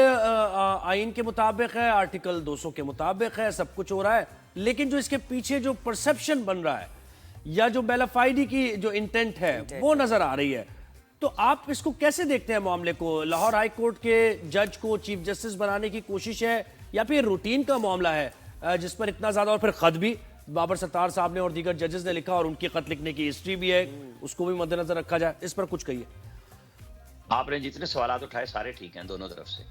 आइन के मुताबिक है, आर्टिकल 200 के मुताबिक है, सब कुछ हो रहा है, लेकिन जो इसके पीछे जो परसेप्शन बन रहा है या जो बेलाफाइडी की जो इंटेंट है वो नजर आ रही है। तो आप इसको कैसे देखते हैं मामले को? लाहौर हाई कोर्ट के जज को चीफ जस्टिस बनाने की कोशिश है या फिर रूटीन का मामला है जिस पर इतना ज्यादा, और फिर खत भी बाबर सत्तार साहब ने और दीगर जजेस ने लिखा और उनकी खत लिखने की हिस्ट्री भी है, उसको भी मद्देनजर रखा जाए? इस पर कुछ कहिए। आपने जितने सवाल उठाए सारे ठीक हैं दोनों तरफ से।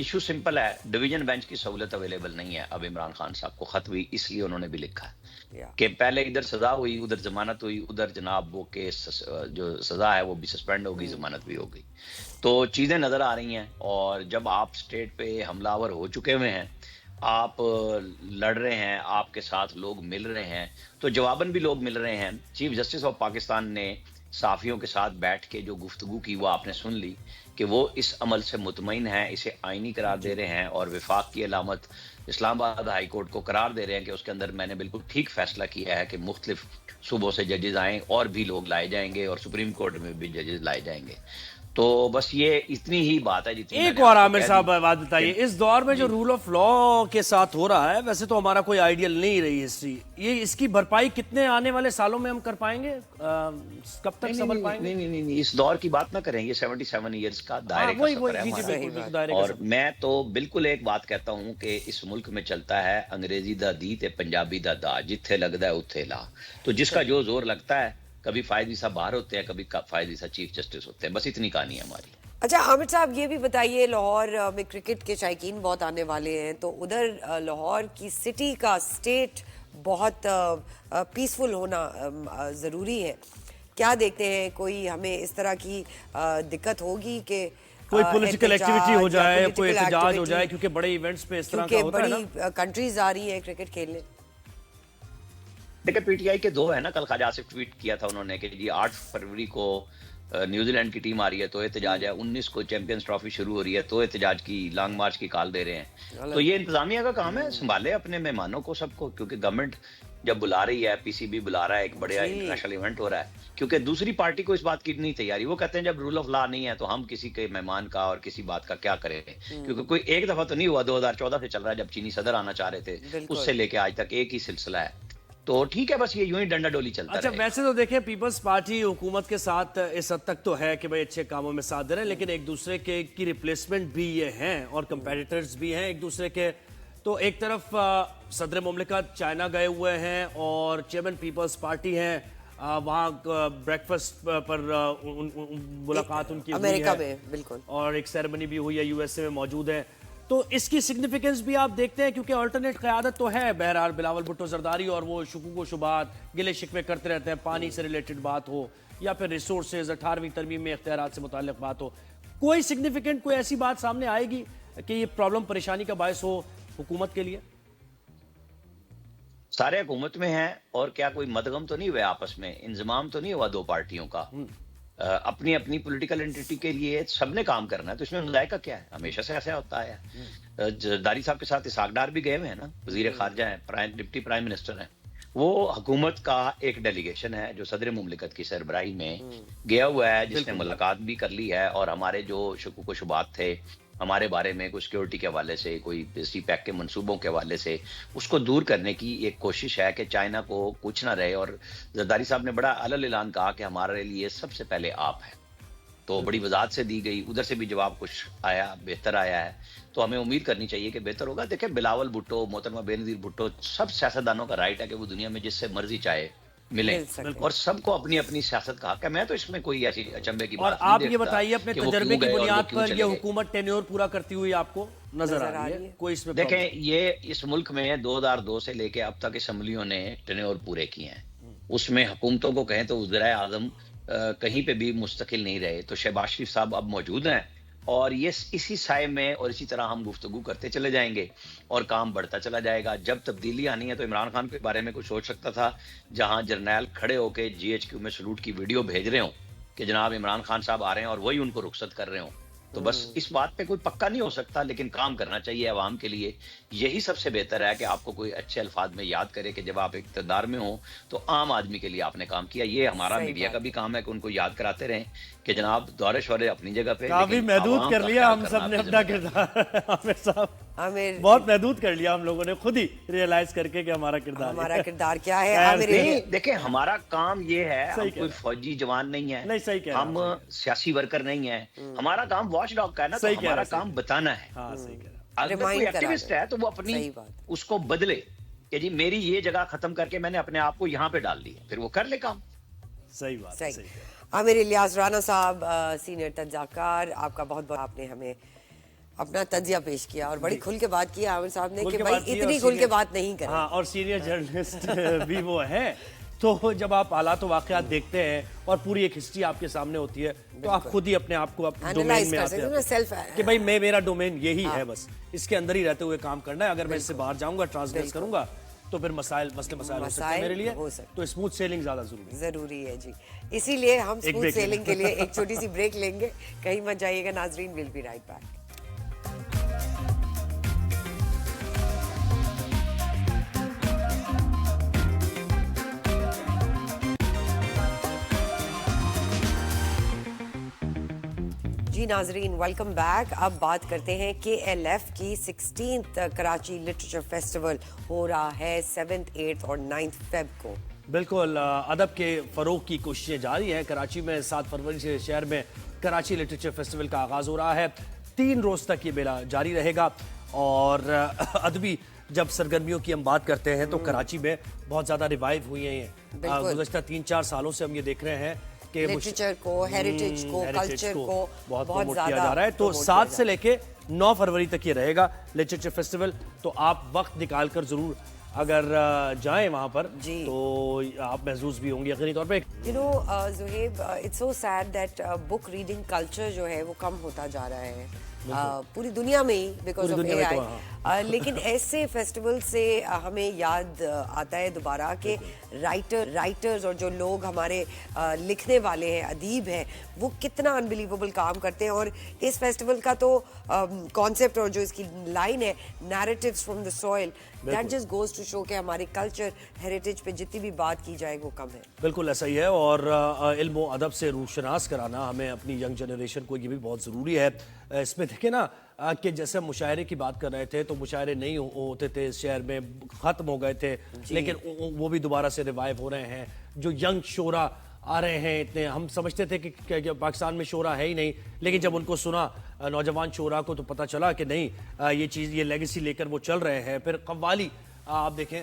इशू सिंपल है, डिवीजन बेंच की सहूलत अवेलेबल नहीं है। अब इमरान खान साहब को खत हुई, इसलिए उन्होंने भी लिखा है कि पहले इधर सजा हुई, उधर जमानत हुई, उधर जनाब वो केस जो सजा है वो भी सस्पेंड हो गई, जमानत भी हो गई। तो चीजें नजर आ रही हैं। और जब आप स्टेट पे हमलावर हो चुके हुए हैं, आप लड़ रहे हैं, आपके साथ लोग मिल रहे हैं, तो जवाबन भी लोग मिल रहे हैं। चीफ जस्टिस ऑफ पाकिस्तान ने साफियों के साथ बैठ के जो गुफ्तगू की वो आपने सुन ली कि वो इस अमल से मुतमईन है, इसे आईनी करार दे रहे हैं और विफाक की अलामत इस्लामाबाद हाई कोर्ट को करार दे रहे हैं कि उसके अंदर मैंने बिल्कुल ठीक फैसला किया है कि मुख्तलिफ सूबों से जजेस आए और भी लोग लाए जाएंगे और सुप्रीम कोर्ट में भी जजेस लाए जाएंगे। तो बस ये इतनी ही बात है जितनी। एक और आमिर साहब बात बताइए, इस दौर में जो रूल ऑफ लॉ के साथ हो रहा है, वैसे तो हमारा कोई आइडियल नहीं रही हिस्ट्री, ये इसकी भरपाई कितने आने वाले सालों में हम कर पाएंगे? कब तक संभल पाएंगे? नहीं, इस दौर की बात ना करें। ये 77 इयर्स का दायरे का सफर है हमारा। और मैं तो बिल्कुल एक बात कहता हूँ कि इस मुल्क में चलता है अंग्रेजी दा दी ते पंजाबी दा दा, जिथे लगता है उत्थे ला। तो जिसका जो जोर लगता है, कभी फायदी सा बाहर होते हैं, कभी फायदी सा चीफ जस्टिस होते हैं। बस इतनी कहानी है हमारी। अच्छा आमिर साहब, ये भी बताइए, लाहौर में क्रिकेट के शायकीन बहुत आने वाले हैं, तो उधर लाहौर की सिटी का स्टेट बहुत पीसफुल होना ज़रूरी है। क्या देखते हैं, कोई हमें इस तरह की दिक्कत होगी कि कोई पॉलिटिकल एक्टिविटी हो जाए, कोई एहतजाज हो जाए, क्योंकि बड़े इवेंट्स पे इस तरह का होता है ना? बड़ी कंट्रीज आ रही है क्रिकेट खेलने। देखिए, PTI के दो है ना, कल ख्वाजा आसिफ ट्वीट किया था उन्होंने कि जी 8 फरवरी को न्यूजीलैंड की टीम आ रही है तो एहतजाज है, 19 को चैंपियंस ट्रॉफी शुरू हो रही है तो एहतजाज की लॉन्ग मार्च की कॉल दे रहे हैं। तो ये इंतजामिया का काम है, संभाले अपने मेहमानों को सबको, क्योंकि गवर्नमेंट जब बुला रही है, PCB बुला रहा है, एक बड़ा इंटरनेशनल इवेंट हो रहा है, क्योंकि दूसरी पार्टी को इस बात की नहीं तैयारी। वो कहते हैं जब रूल ऑफ लॉ नहीं है तो हम किसी के मेहमान का और किसी बात का क्या करें, क्योंकि कोई एक दफा तो नहीं हुआ, 2014 से चल रहा है जब चीनी सदर आना चाह रहे थे, उससे लेके आज तक एक ही सिलसिला है। तो ठीक है, बस ये यूं ही डंडा डोली चलता अच्छा, रहेगा। वैसे तो देखें पीपल्स पार्टी हुकूमत के साथ इस हद तक तो है कि भाई अच्छे कामों में साथ दे रहे हैं, लेकिन एक दूसरे के की रिप्लेसमेंट भी ये हैं और कंपेटिटर्स भी हैं एक दूसरे के। तो एक तरफ सदर मुमलिकत चाइना गए हुए हैं और चेयरमैन पीपल्स पार्टी हैं, वहाँ ब्रेकफास्ट पर मुलाकात उनकी अमेरिका में, बिल्कुल, और एक सेरेमनी भी हुई है, USA में मौजूद है। तो इसकी सिग्निफिकेंस भी आप देखते हैं, क्योंकि अल्टरनेट क़यादत तो है बहरहाल बिलावल भुट्टो जरदारी, और वो शुकूक व शुबहात गिले शिकवे करते रहते हैं, पानी से रिलेटेड बात हो या फिर रिसोर्सेज 18वीं तरमीम में इख्तियारात से मुताल्लिक बात हो। कोई सिग्निफिकेंट कोई ऐसी बात सामने आएगी कि ये प्रॉब्लम परेशानी का बायस हो हुकूमत के लिए? सारे हुकूमत में हैं, और क्या कोई मदगम तो नहीं हुआ आपस में, इंजमाम तो नहीं हुआ दो पार्टियों का। अपनी अपनी पॉलिटिकल एंटिटी के लिए सबने काम करना है, तो इसमें मुजायका क्या है? हमेशा से ऐसा होता है। जरदारी साहब के साथ इसाक डार भी गए हुए हैं ना, वजीर खारजा है, डिप्टी प्राइम मिनिस्टर हैं। वो हुकूमत का एक डेलीगेशन है जो सदर मुमलिकत की सरबराही में गया हुआ है, जिसने मुलाकात भी कर ली है, और हमारे जो शुकूक व शुबात थे हमारे बारे में, कोई सिक्योरिटी के हवाले से, कोई सी पैक के मंसूबों के हवाले से, उसको दूर करने की एक कोशिश है कि चाइना को कुछ ना रहे। और जरदारी साहब ने बड़ा अलल ऐलान कहा कि हमारे लिए सबसे पहले आप है, तो बड़ी वजाहत से दी गई, उधर से भी जवाब कुछ आया, बेहतर आया है, तो हमें उम्मीद करनी चाहिए कि बेहतर होगा। देखिए, बिलावल भुट्टो, मोहतरमा बेनजीर भुट्टो, सब सियासतदानों का राइट है कि वो दुनिया में जिससे मर्जी चाहे मिले, और सबको अपनी अपनी सियासत का हक है। मैं तो इसमें कोई ऐसी अचंभे की बात और आप ये बताइए, अपने तजर्बे की बुनियाद पर ये हुकूमत टेन्योर पूरा करती हुई आपको नजर आ रही है? कोई इसमें देखें, ये इस मुल्क में 2002 से लेके अब तक असम्बलियों ने टेन्योर पूरे किए हैं। उसमें हुकूमतों को कहें तो वज़ीर आज़म कहीं पे भी मुस्तकिल नहीं रहे। तो शहबाज शरीफ साहब अब मौजूद हैं, और ये इसी साए में और इसी तरह हम गुफ्तगू करते चले जाएंगे और काम बढ़ता चला जाएगा। जब तब्दीली आनी है तो इमरान खान के बारे में कुछ सोच सकता था, जहां जर्नैल खड़े होके GHQ में सलूट की वीडियो भेज रहे हो कि जनाब इमरान खान साहब आ रहे हैं, और वही उनको रुखसत कर रहे हो। तो बस इस बात पे कोई पक्का नहीं हो सकता, लेकिन काम करना चाहिए अवाम के लिए। यही सबसे बेहतर है कि आपको कोई अच्छे अल्फाज में याद करे कि जब आप इक़्तिदार में हो तो आम आदमी के लिए आपने काम किया। ये हमारा मीडिया का भी काम है कि उनको याद कराते रहें कि जनाब दौरे शौरे अपनी जगह पे, काफी महदूद कर लिया हम सब ने अपना किरदार। आमिर साहब, बहुत महदूद कर लिया हम लोगों ने, खुद ही रियलाइज करके कि हमारा किरदार क्या है। नहीं, देखें, हमारा काम ये है, हम कोई फौजी जवान नहीं है, नहीं, सही कह रहे हैं, हम सियासी वर्कर नहीं है। हमारा काम वॉच डॉग का है ना, तो हमारा काम बताना है। अगर कोई एक्टिविस्ट है तो वो अपनी उसको बदले कि जी मेरी ये जगह खत्म करके मैंने अपने आप को यहाँ पे डाल दी, फिर वो कर ले काम। सही बात, सही। आमिर इलियास राना साहब, सीनियर तज्जाकार, आपका बहुत बहुत, आपने हमें अपना तजिया पेश किया और बड़ी खुल के बात की आमिर साहब ने कि भाई इतनी खुल के बात नहीं करें। हाँ, और सीनियर जर्नलिस्ट भी वो है, तो जब आप हालात वाक़यात देखते हैं और पूरी एक हिस्ट्री आपके सामने होती है, तो आप खुद ही अपने आप को डोमेन में आते हैं कि भाई मेरा डोमेन यही है, बस इसके अंदर ही रहते हुए काम करना है। अगर मैं इससे बाहर जाऊंगा, ट्रांसग्रेस करूंगा, तो फिर मसले मसाइल हो सकते हैं मेरे लिए, तो स्मूथ सेलिंग ज्यादा जरूरी है जी। इसीलिए हम स्मूथ सेलिंग के लिए एक छोटी सी ब्रेक लेंगे, कहीं मत जाइएगा नाजरीन, विल बी राइट बैक। जी नाजरीन, वेलकम बैक। अब बात करते हैं KLF की 16th कराची लिटरेचर फेस्टिवल हो रहा है 7th, 8th और 9th फेब को। बिल्कुल, अदब के फरोग की कोशिशें जारी हैं। कराची में 7 फरवरी से शहर में कराची लिटरेचर फेस्टिवल का आगाज हो रहा है। 3 रोज तक ये मेला जारी रहेगा, और अदबी जब सरगर्मियों की हम बात करते हैं तो कराची में बहुत ज्यादा रिवाइव हुई हैं। गुज़श्ता 3-4 सालों से हम ये देख रहे हैं कि लिटरेचर को, हेरिटेज को, कल्चर को बहुत प्रमोट किया जा रहा है। तो 7 से लेके 9 फरवरी तक ये रहेगा लिटरेचर फेस्टिवल। तो आप वक्त निकाल कर जरूर अगर जाएं वहां पर, तो आप महसूस भी होंगे यकीनी तौर पे। You know Zuhaib, it's so sad that book reading culture जो है वो कम होता जा रहा है पूरी दुनिया में ही, बिकॉज ऑफ AI। लेकिन ऐसे फेस्टिवल से हमें याद आता है दोबारा कि राइटर्स और जो लोग हमारे लिखने वाले हैं, अदीब हैं, वो कितना अनबिलीवेबल काम करते हैं। और इस फेस्टिवल का तो कॉन्सेप्ट और जो इसकी लाइन है, narratives from the soil, that just goes to show कि हमारे कल्चर, हेरिटेज पे जितनी भी बात की जाए वो कम है। बिल्कुल ऐसा ही है, और इल्म व अदब से रूशनास कराना हमें अपनी यंग जनरेशन को ये भी बहुत ज़रूरी है। इसमें देखिए ना कि जैसे मुशायरे की बात कर रहे थे, तो मुशायरे नहीं होते थे शहर में, ख़त्म हो गए थे, लेकिन वो भी दोबारा से रिवाइव हो रहे हैं। जो यंग शोरा आ रहे हैं, इतने हम समझते थे कि पाकिस्तान में शोरा है ही नहीं, लेकिन जब उनको सुना नौजवान शोरा को, तो पता चला कि नहीं, ये चीज़, ये लेगेसी लेकर वो चल रहे हैं। फिर कव्वाली आप देखें,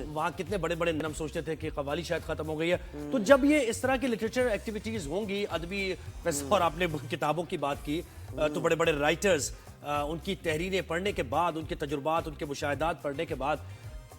वहाँ कितने बड़े बड़े, हम सोचते थे कि कव्वाली शायद खत्म हो गई है। तो जब ये इस तरह की लिटरेचर एक्टिविटीज होंगी, अदबी, और आपने किताबों की बात की, तो बड़े बड़े राइटर्स, उनकी तहरीरें पढ़ने के बाद, उनके तजुर्बात, उनके मुशाहिदात पढ़ने के बाद,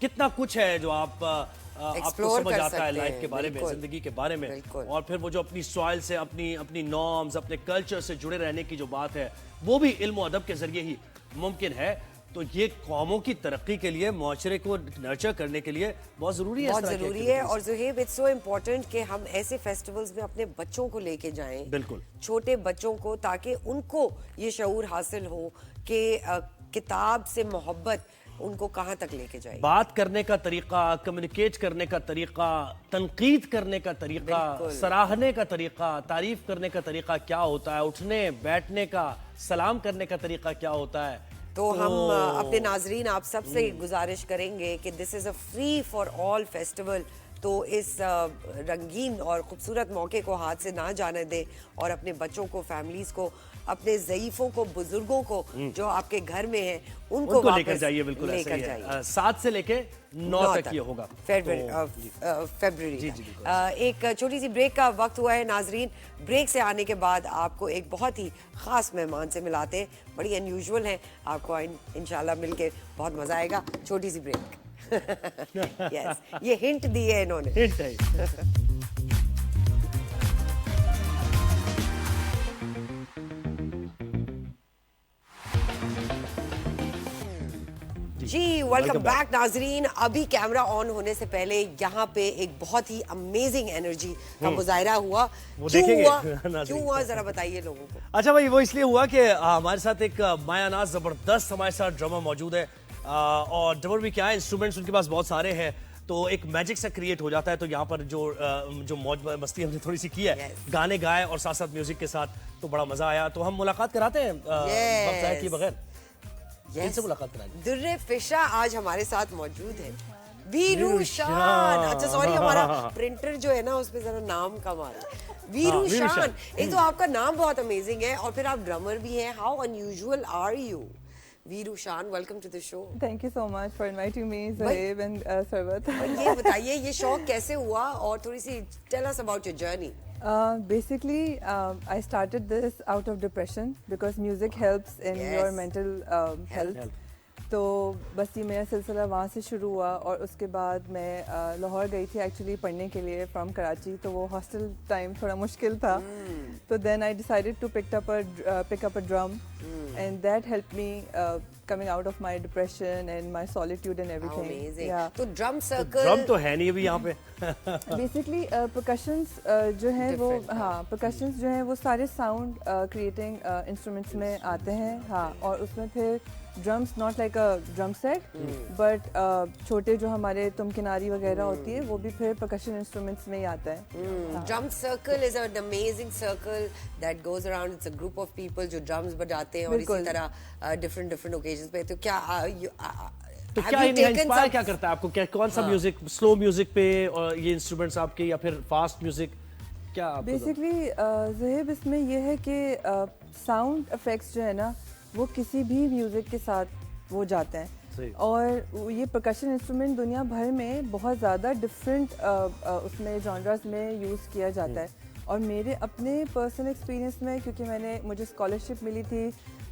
कितना कुछ है जो आपको समझ आता है लाइफ के बारे में, जिंदगी के बारे में। और फिर वो जो अपनी सॉइल से, अपनी नॉर्म्स, अपने कल्चर से जुड़े रहने की जो बात है, वो भी इल्म और अदब के जरिए ही मुमकिन है। तो ये कौमों की तरक्की के लिए, माशरे को नर्चर करने के लिए बहुत ज़रूरी है। बहुत ज़रूरी है। और ज़ुहैब, इट्स सो इम्पोर्टेंट कि हम ऐसे फेस्टिवल्स में अपने बच्चों को लेके जाएं, बिल्कुल, छोटे बच्चों को, ताकि उनको ये शऊर हासिल हो कि किताब से मोहब्बत उनको कहाँ तक लेके जाए। बात करने का तरीका, कम्युनिकेट करने का तरीका, तनकीद करने का तरीका, सराहने का तरीका, तारीफ करने का तरीका क्या होता है, उठने बैठने का, सलाम करने का तरीका क्या होता है। तो हम अपने नाजरीन आप सबसे गुजारिश करेंगे कि this is a free for all festival, तो इस रंगीन और खूबसूरत मौके को हाथ से ना जाने दें और अपने बच्चों को, फैमिलीज को, अपने ज़ईफ़ों को, बुजुर्गों को जो आपके घर में हैं उनको लेकर जाइए। बिल्कुल ऐसे ही है। 7 से लेके 9 तक ये होगा, फरवरी। एक छोटी सी ब्रेक का वक्त हुआ है नाजरीन। ब्रेक से आने के बाद आपको एक बहुत ही ख़ास मेहमान से मिलाते हैं, बड़ी अनयूजुअल हैं, आपको इंशाल्लाह मिलके बहुत मज़ा आएगा। छोटी सी ब्रेक। yes, ये हिंट दी है इन्होंने। हिंट है। जी वेलकम बैक नाजरीन। अभी कैमरा ऑन होने से पहले यहाँ पे एक बहुत ही अमेजिंग एनर्जी का मुजाहिरा हुआ। क्यों हुआ जरा बताइए लोगों को। अच्छा भाई, वो इसलिए हुआ कि हमारे साथ एक मायानाज जबरदस्त हमारे साथ ड्रमर मौजूद है, और ड्रमर भी क्या है, इंस्ट्रूमेंट्स उनके पास बहुत सारे हैं, तो एक मैजिक सा क्रिएट हो जाता है। तो यहाँ पर जो मौज मस्ती हमने थोड़ी सी की है, गाने गाए और साथ साथ म्यूजिक के साथ, तो बड़ा मजा आया। तो हम मुलाकात कराते हैं वक्त जाए किए बगैर। इनसे मुलाकात कराएंगे। दुर्रे फिशा आज हमारे साथ मौजूद है। वीरू शान। अच्छा सॉरी, हमारा प्रिंटर जो है ना उसमें जरा नाम कम आ रहा है। वीरू शान, एक तो आपका नाम बहुत अमेजिंग है और फिर आप ड्रमर भी हैं। How unusual are you? Veeru Shan, welcome to the show. Thank you so much for inviting me, Zuhaib and Sarwat. ये बताइए ये शौक कैसे हुआ और थोड़ी सी tell us about your journey. Basically, I started this out of depression because music helps in your mental health. तो बस ये मेरा सिलसिला वहाँ से शुरू हुआ और उसके बाद मैं लाहौर गई थी एक्चुअली पढ़ने के लिए फ्रॉम कराची। तो वो हॉस्टल टाइम थोड़ा मुश्किल था, तो then I decided to pick up a drum and that helped me coming out of my depression and my solitude and everything. Amazing. Yeah. तो ड्रम सर्कल, ड्रम तो है नहीं अभी यहाँ पे। बेसिकली percussions जो हैं वो, हाँ percussions जो हैं वो सारे साउंड क्रिएटिंग इंस्ट्रूमेंट्स में आते हैं। हाँ, और उसमें फिर drums not like a drum set, but छोटे जो हमारे तुम किनारी वगैरह होती है वो भी फिर percussion इंस्ट्रूमेंट्स में ही आता है। Drum circle is an amazing circle that goes around. It's a group of people जो ड्रम्स बजाते हैं और इसी तरह डिफरेंट ओकेजन्स पे। तो क्या तो क्या इंस्पायर क्या करता है आपको? क्या कौन सा म्यूजिक, स्लो म्यूजिक पे और ये इंस्ट्रूमेंट्स आपके, या फिर फास्ट म्यूजिक, क्या? बेसिकली ज़ुहैब इसमें ये है कि साउंड इफेक्ट्स जो है ना वो किसी भी म्यूजिक के साथ वो जाते हैं, और ये परकशन इंस्ट्रूमेंट दुनिया भर में बहुत ज़्यादा डिफरेंट उसमें जॉनर्स में यूज़ किया जाता है। और मेरे अपने पर्सनल एक्सपीरियंस में, क्योंकि मुझे स्कॉलरशिप मिली थी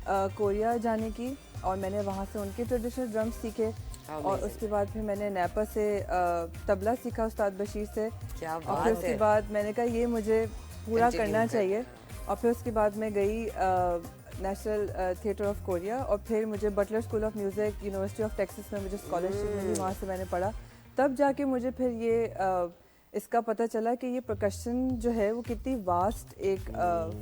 कोरिया जाने की, और मैंने वहाँ से उनके ट्रेडिशनल ड्रम्स सीखे, और उसके बाद फिर मैंने नेपा से तबला सीखा उस्ताद बशीर से। और फिर उसके बाद मैंने कहा ये मुझे पूरा करना चाहिए, और फिर उसके बाद मैं गई नेशनल थिएटर ऑफ कोरिया, और फिर मुझे Butler School of Music University of Texas में मुझे स्कॉलरशिप मिली, वहाँ से मैंने पढ़ा। तब जाके मुझे फिर ये इसका पता चला कि ये परकशन जो है वो कितनी वास्ट एक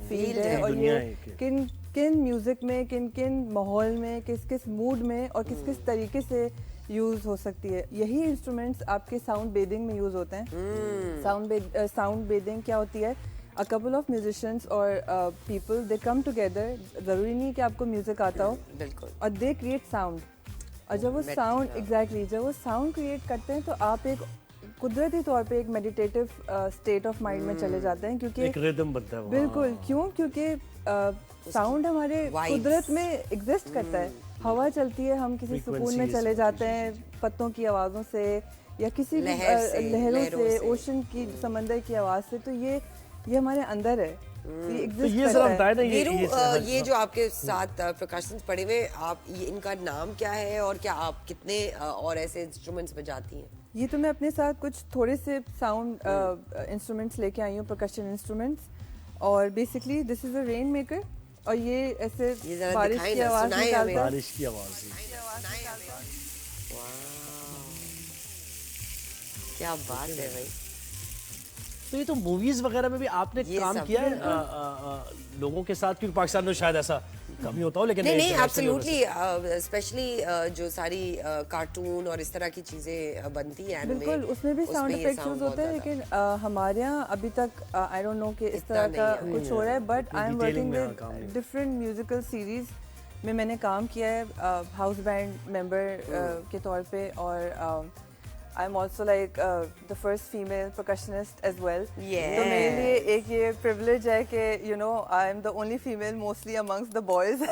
फील्ड है, और ये किन किन म्यूज़िक में, किन किन माहौल में, किस किस मूड में और किस किस तरीके से यूज़ हो सकती है। यही इंस्ट्रूमेंट्स आपके साउंड बेदिंग में यूज़ होते हैं। साउंड बेदिंग क्या होती है? A couple of musicians or people, they come together, ज़रूरी नहीं कि आपको म्यूज़िक आता हो, और they create sound। और जब वो साउंड जब वो साउंड क्रिएट करते हैं तो आप एक कुदरती तौर पे एक मेडिटेटिव स्टेट ऑफ माइंड में चले जाते हैं, क्योंकि एक रिदम बनता है। बिल्कुल, क्यों? क्योंकि साउंड हमारे कुदरत में एग्जिस्ट करता है। हवा चलती है, हम किसी सुकून में चले जाते हैं पत्तों की आवाज़ों से या किसी लहरों से, ओशन की, समंदर की आवाज़ से। तो ये हमारे अंदर है, ये एग्जिस्ट करता है। ये जो आपके साथ परकशंस पड़े हुए, आप इनका नाम क्या है और क्या आप कितने और ऐसे इंस्ट्रूमेंट्स बजाती हैं? ये तो मैं अपने साथ कुछ थोड़े से साउंड इंस्ट्रूमेंट्स लेके आई हूँ, परकशन इंस्ट्रूमेंट्स। और basically this is a rain maker, और ये ऐसे ये जरा बारिश दिखाएं की ना, आवाज सुनाएं निकालता हमें। है। बारिश की आवाज। क्या बात है भाई। तो ये तो मूवीज वगैरह में भी आपने ये काम सब किया है लोगों के साथ, क्योंकि पाकिस्तान में शायद ऐसा कम ही होता हो, लेकिन नहीं नहीं international level पे- एब्सोल्युटली, स्पेशली जो सारी कार्टून और इस तरह की चीजें बनती हैं anime, बिल्कुल, उसमें भी साउंड ये इफेक्ट्स sound यूज होते हैं, बहुत लेकिन हमारे यहाँ अभी तक आई डोंट नो कि इस इतना तरह नहीं का है। कुछ हो रहा है, but I am detailing working में हाँ, काम नहीं। विद डिफरेंट म्यूजिकल सीरीज में मैंने काम किया है हाउस बैंड मेंबर के तौर पे, और I am also like the first female percussionist as well. तो मेरे लिए एक ये प्रिविलेज है कि you know I am the only female mostly amongst the boys.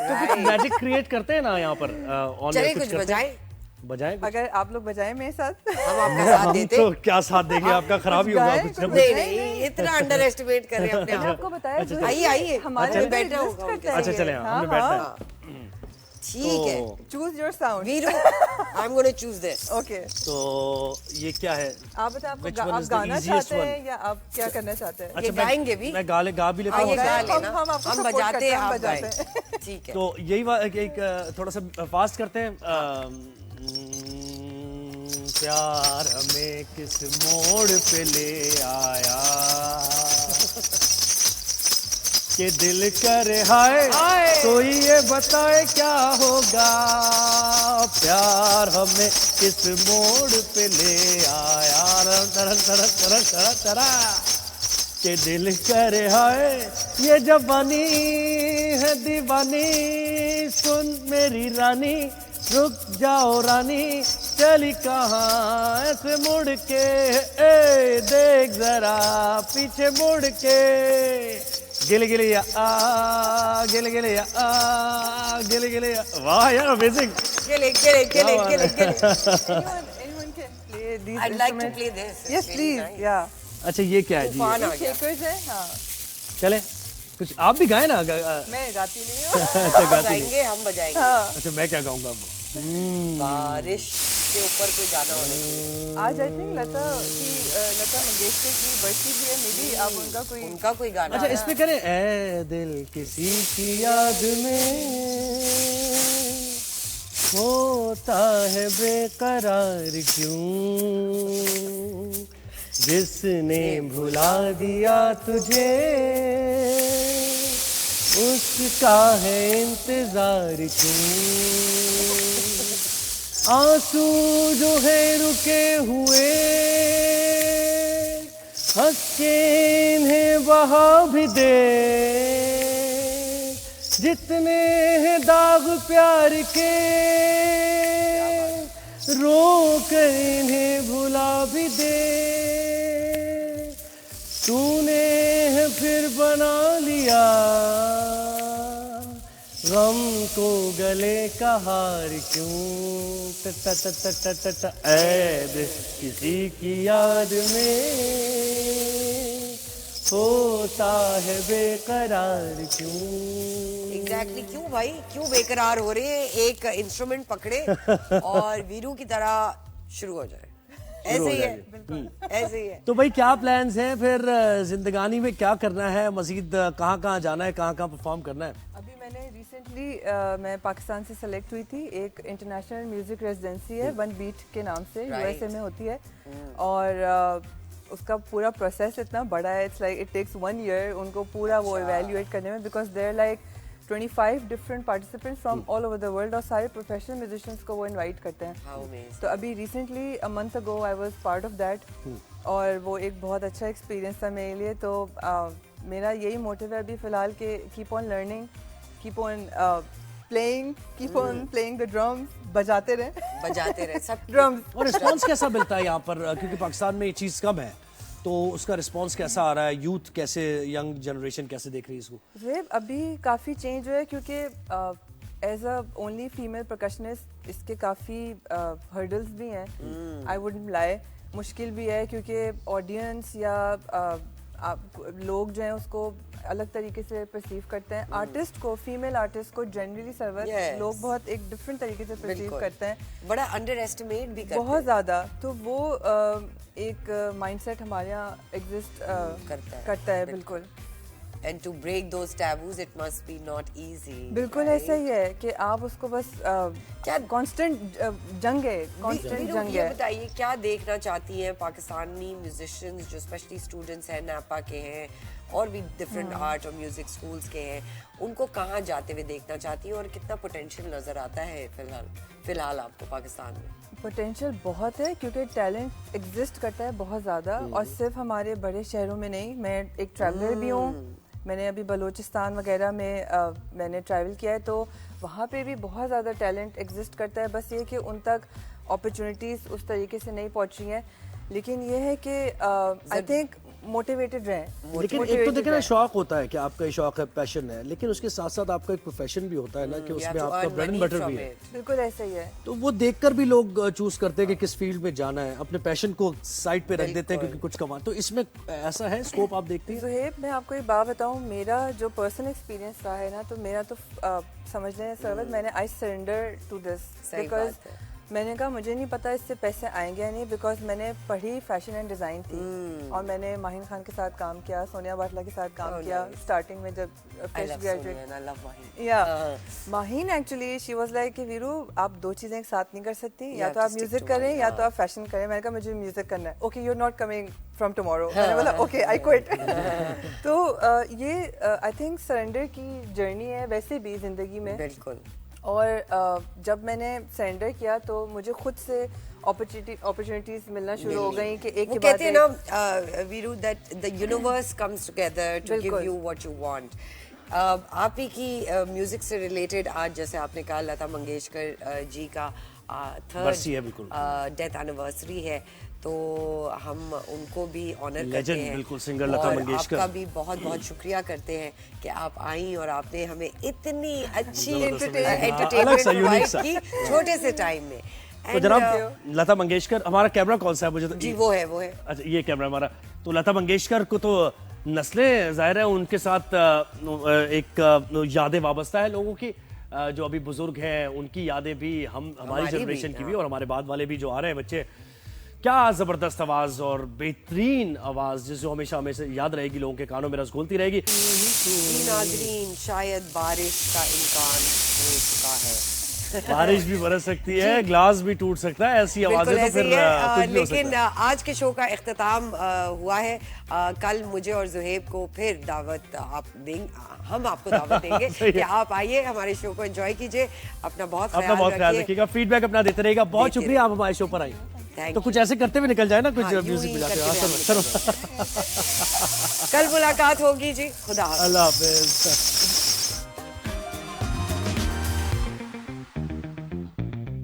Magic create करते हैं ना यहाँ पर on चलिए air कुछ करते हैं? बजाएं, बजाएं कुछ? अगर आप लोग बजाएं मेरे साथ। हम आपका साथ हम देते। तो क्या साथ देंगे, आपका खराब ही होगा गाएं, कुछ ना कुछ कुछ। नहीं नहीं इतना अंडर एस्टिमेट कर रहे हैं अपने मैंने आप आपको बताया अच्छा, जो आइए, आइए। हमारे अच्छा, में बैठना exist होगा उनके करता है अच्छा, ये। चलें, हमने हाँ, बैठना है। हाँ। ठीक है। तो choose your sound. Veeru, I am gonna choose this. Okay, तो ये क्या है? आप बताएं आपको Which one आप is the गाना easiest चाहते one? हैं या आप क्या करना चाहते हैं? ये गाएंगे भी? मैं गा भी लेता आइए हूँ। गा हम- लेना, हम आपको हम support बजाते करते हैं, हैं, हम आप गाएं। बजाते हैं। ठीक है। तो यही एक थोड़ा सा फास्ट करते हैं। प्यार हमें किस मोड़ पे ले आया कि दिल करे हाय कोई ये बताए क्या होगा, प्यार हमें किस मोड़ पे ले आया कि दिल करे हाय ये जवानी है दीवानी, सुन मेरी रानी रुक जाओ रानी, चली कहाँ ऐसे मुड़ के, ए देख जरा पीछे मुड़ के, गिले गिले आ गिले गिले आ गिले गिले। वाह यार, amazing. Kill it, kill it, kill it, kill it, kill it. Anyone can play these I'd like to instruments. play this. Yes, Very please. nice. Yeah. अच्छा ये क्या है जी? तूफान आ गया। Shakers हैं, हाँ। चले कुछ आप भी गाए ना। मैं गाती नहीं हूँ। अच्छा हम गाती नहीं। बजाएंगे, हम बजाएंगे। हाँ। अच्छा मैं क्या गाऊंगा अब? बारिश के ऊपर कोई गाना होना चाहिए। आज आई थिंक लता मंगेशकर की बर्थडे भी है, मे बी आप उनका कोई गाना। अच्छा इस पे करें, ए दिल किसी की याद में होता है बेकरार क्यों, जिसने भुला दिया तुझे उसका है इंतजार क्यों, आंसू जो है रुके हुए हंस के इन्हें बहा भी दे, जितने हैं दाग प्यार के रोक इन्हें भुला भी दे, तूने है फिर बना लिया गम को गले का हार क्यों, ऐ दिल किसी की याद में होता है बेकरार क्यों। एग्जैक्टली क्यों भाई, क्यों बेकरार हो रहे हैं? एक इंस्ट्रूमेंट पकड़े और वीरू की तरह शुरू हो जाए। ऐसे ही है, ऐसे ही है। तो भाई क्या प्लान्स हैं फिर जिंदगानी में, क्या करना है मजीद, कहाँ कहाँ जाना है, कहाँ कहाँ परफॉर्म करना है? अभी मैंने रिसेंटली मैं पाकिस्तान से सेलेक्ट हुई थी, एक इंटरनेशनल म्यूजिक रेजिडेंसी है वन बीट के नाम से, यूएसए में होती है, और उसका पूरा प्रोसेस इतना बड़ा है, it's like it takes 1 year उनको पूरा वो इवेल्युएट करने में, because there like 25 different participants from all over the world, और सारे प्रोफेशनल म्यूजिशियंस को वो इनवाइट करते हैं। तो अभी recently a month ago I was part of that, और वो एक बहुत अच्छा एक्सपीरियंस था मेरे लिए। तो मेरा यही मोटिव है अभी फ़िलहाल कि keep on learning, keep on playing, keep on playing the drums, बजाते रहे सब ड्रम्स। और रिस्पांस कैसा मिलता है यहाँ पर, क्योंकि पाकिस्तान में ये चीज़ कम है, तो उसका रिस्पांस कैसा आ रहा है? यूथ कैसे, यंग जनरेशन कैसे देख रही है इसको? ज़ेब अभी काफ़ी चेंज हुआ है, क्योंकि as a only female percussionist इसके काफ़ी हर्डल्स भी हैं, आई वुडंट लाई, मुश्किल भी है, क्योंकि ऑडियंस या लोग जो हैं उसको अलग तरीके से परसीव करते हैं। आर्टिस्ट को, फीमेल आर्टिस्ट को जनरली सर्वर लोग बहुत एक डिफरेंट तरीके से परसीव करते हैं, बड़ा अंडर एस्टिमेट भी करते हैं बहुत ज़्यादा। तो वो एक माइंडसेट हमारे यहाँ एग्जिस्ट करता है बिल्कुल। and to break those taboos it must be not easy. बिल्कुल ऐसा ही है कि आप उसको बस क्या कांस्टेंट जंग है, कांस्टेंट जंग ये है। बताइए क्या देखना चाहती हैं पाकिस्तानी म्यूजिशियंस जो स्पेशली स्टूडेंट्स हैं, नापा के हैं और भी डिफरेंट आर्ट और म्यूजिक स्कूल्स के हैं, उनको कहाँ जाते हुए देखना चाहती हैं और कितना पोटेंशियल नजर आता है फिलहाल आपको पाकिस्तान में? पोटेंशियल बहुत है क्योंकि टैलेंट एग्जिस्ट करता है बहुत ज़्यादा, और सिर्फ हमारे बड़े शहरों में नहीं। मैं एक ट्रैवलर भी हूँ, मैंने अभी बलूचिस्तान वगैरह में मैंने ट्रैवल किया है, तो वहाँ पे भी बहुत ज़्यादा टैलेंट एग्जिस्ट करता है। बस ये कि उन तक अपॉर्चुनिटीज़ उस तरीके से नहीं पहुँच रही हैं, लेकिन ये है कि आई थिंक मोटिवेटेड रहें। लेकिन एक तो देखिए ना, शौक होता है कि आपका ये शौक है, पैशन है, लेकिन उसके साथ साथ आपका एक प्रोफेशन भी होता है ना कि उसमें आपका ब्रेड एंड बटर भी है। बिल्कुल ऐसा ही है। तो वो देखकर भी लोग चूज करते हैं कि किस फील्ड में जाना है, अपने पैशन को साइड पे रख देते हैं क्योंकि कुछ कमा। तो इसमें ऐसा है स्कोप आप देखते हैं? ज़ुहैब, मैं आपको एक बात बताऊं, मेरा जो पर्सनल एक्सपीरियंस रहा है ना, तो मेरा तो समझ लें सरवत, मैंने I surrender to this because मैंने कहा मुझे नहीं पता इससे पैसे आएंगे या नहीं, बिकॉज मैंने पढ़ी फैशन एंड डिज़ाइन थी और मैंने माहिन खान के साथ काम किया, सोनिया बाटला के साथ काम किया स्टार्टिंग में जब फ्रेश ग्रेजुएट। या Mahin actually she was like कि वीरू आप दो चीज़ें एक साथ नहीं कर सकती, या तो आप म्यूजिक करें या तो आप फैशन करें। मैंने कहा मुझे म्यूजिक करना है। Okay, you are not coming from tomorrow. मैंने बोला ओके आई क्विट। तो ये आई थिंक सरेंडर की जर्नी है वैसे भी ज़िंदगी में। बिल्कुल। और जब मैंने सरेंडर किया तो मुझे खुद से अपॉर्चुनिटीज मिलना शुरू हो गई कि एक वो कहते हैं ना Veeru that the universe comes together to give you what you want. आप ही की म्यूजिक से रिलेटेड आज जैसे आपने कहा लता मंगेशकर जी का थर्ड डेथ एनिवर्सरी है, तो हम उनको भी ऑनर करते हैं। बिल्कुल, सिंगर लता मंगेशकर। आपका भी बहुत बहुत शुक्रिया करते हैं कि आप आई और आपने हमें इतनी अच्छी एंटरटेनमेंट प्रोवाइड की छोटे से टाइम में। तो जनाब लता मंगेशकर, हमारा कैमरा कौन सा है? मुझे तो जी वो है अच्छा, ये कैमरा हमारा। तो लता मंगेशकर को तो नस्लें जाहिर है उनके साथ एक यादें वाबस्ता है लोगों की, जो अभी बुजुर्ग हैं उनकी यादें भी, हमारी जनरेशन की भी और हमारे बाद वाले भी जो आ रहे हैं बच्चे। क्या जबरदस्त आवाज और बेहतरीन आवाज जिसको हमेशा हमेशा याद रहेगी, लोगों के कानों में रस घोलती रहेगी। नाज़रीन, शायद बारिश का इम्कान हो चुका है। बारिश भी बरस सकती है, ग्लास भी टूट सकता है, ऐसी आवाजें तो फिर कुछ भी हो सकता है। लेकिन आज के शो का इख्तिताम हुआ है। कल मुझे और ज़ुहैब को फिर दावत आप देंगे, हम आपको दावत देंगे कि आप आइए, हमारे शो को एंजॉय कीजिए, अपना बहुत ख्याल रखिएगा, फीडबैक अपना देते रहिएगा। बहुत शुक्रिया आप हमारे शो पर आई। तो कुछ ऐसे करते हुए निकल जाए ना, कुछ म्यूजिक बजाते हुए। कल मुलाकात होगी जी, खुदा हाफ़िज़। अल्लाह हाफ़िज़।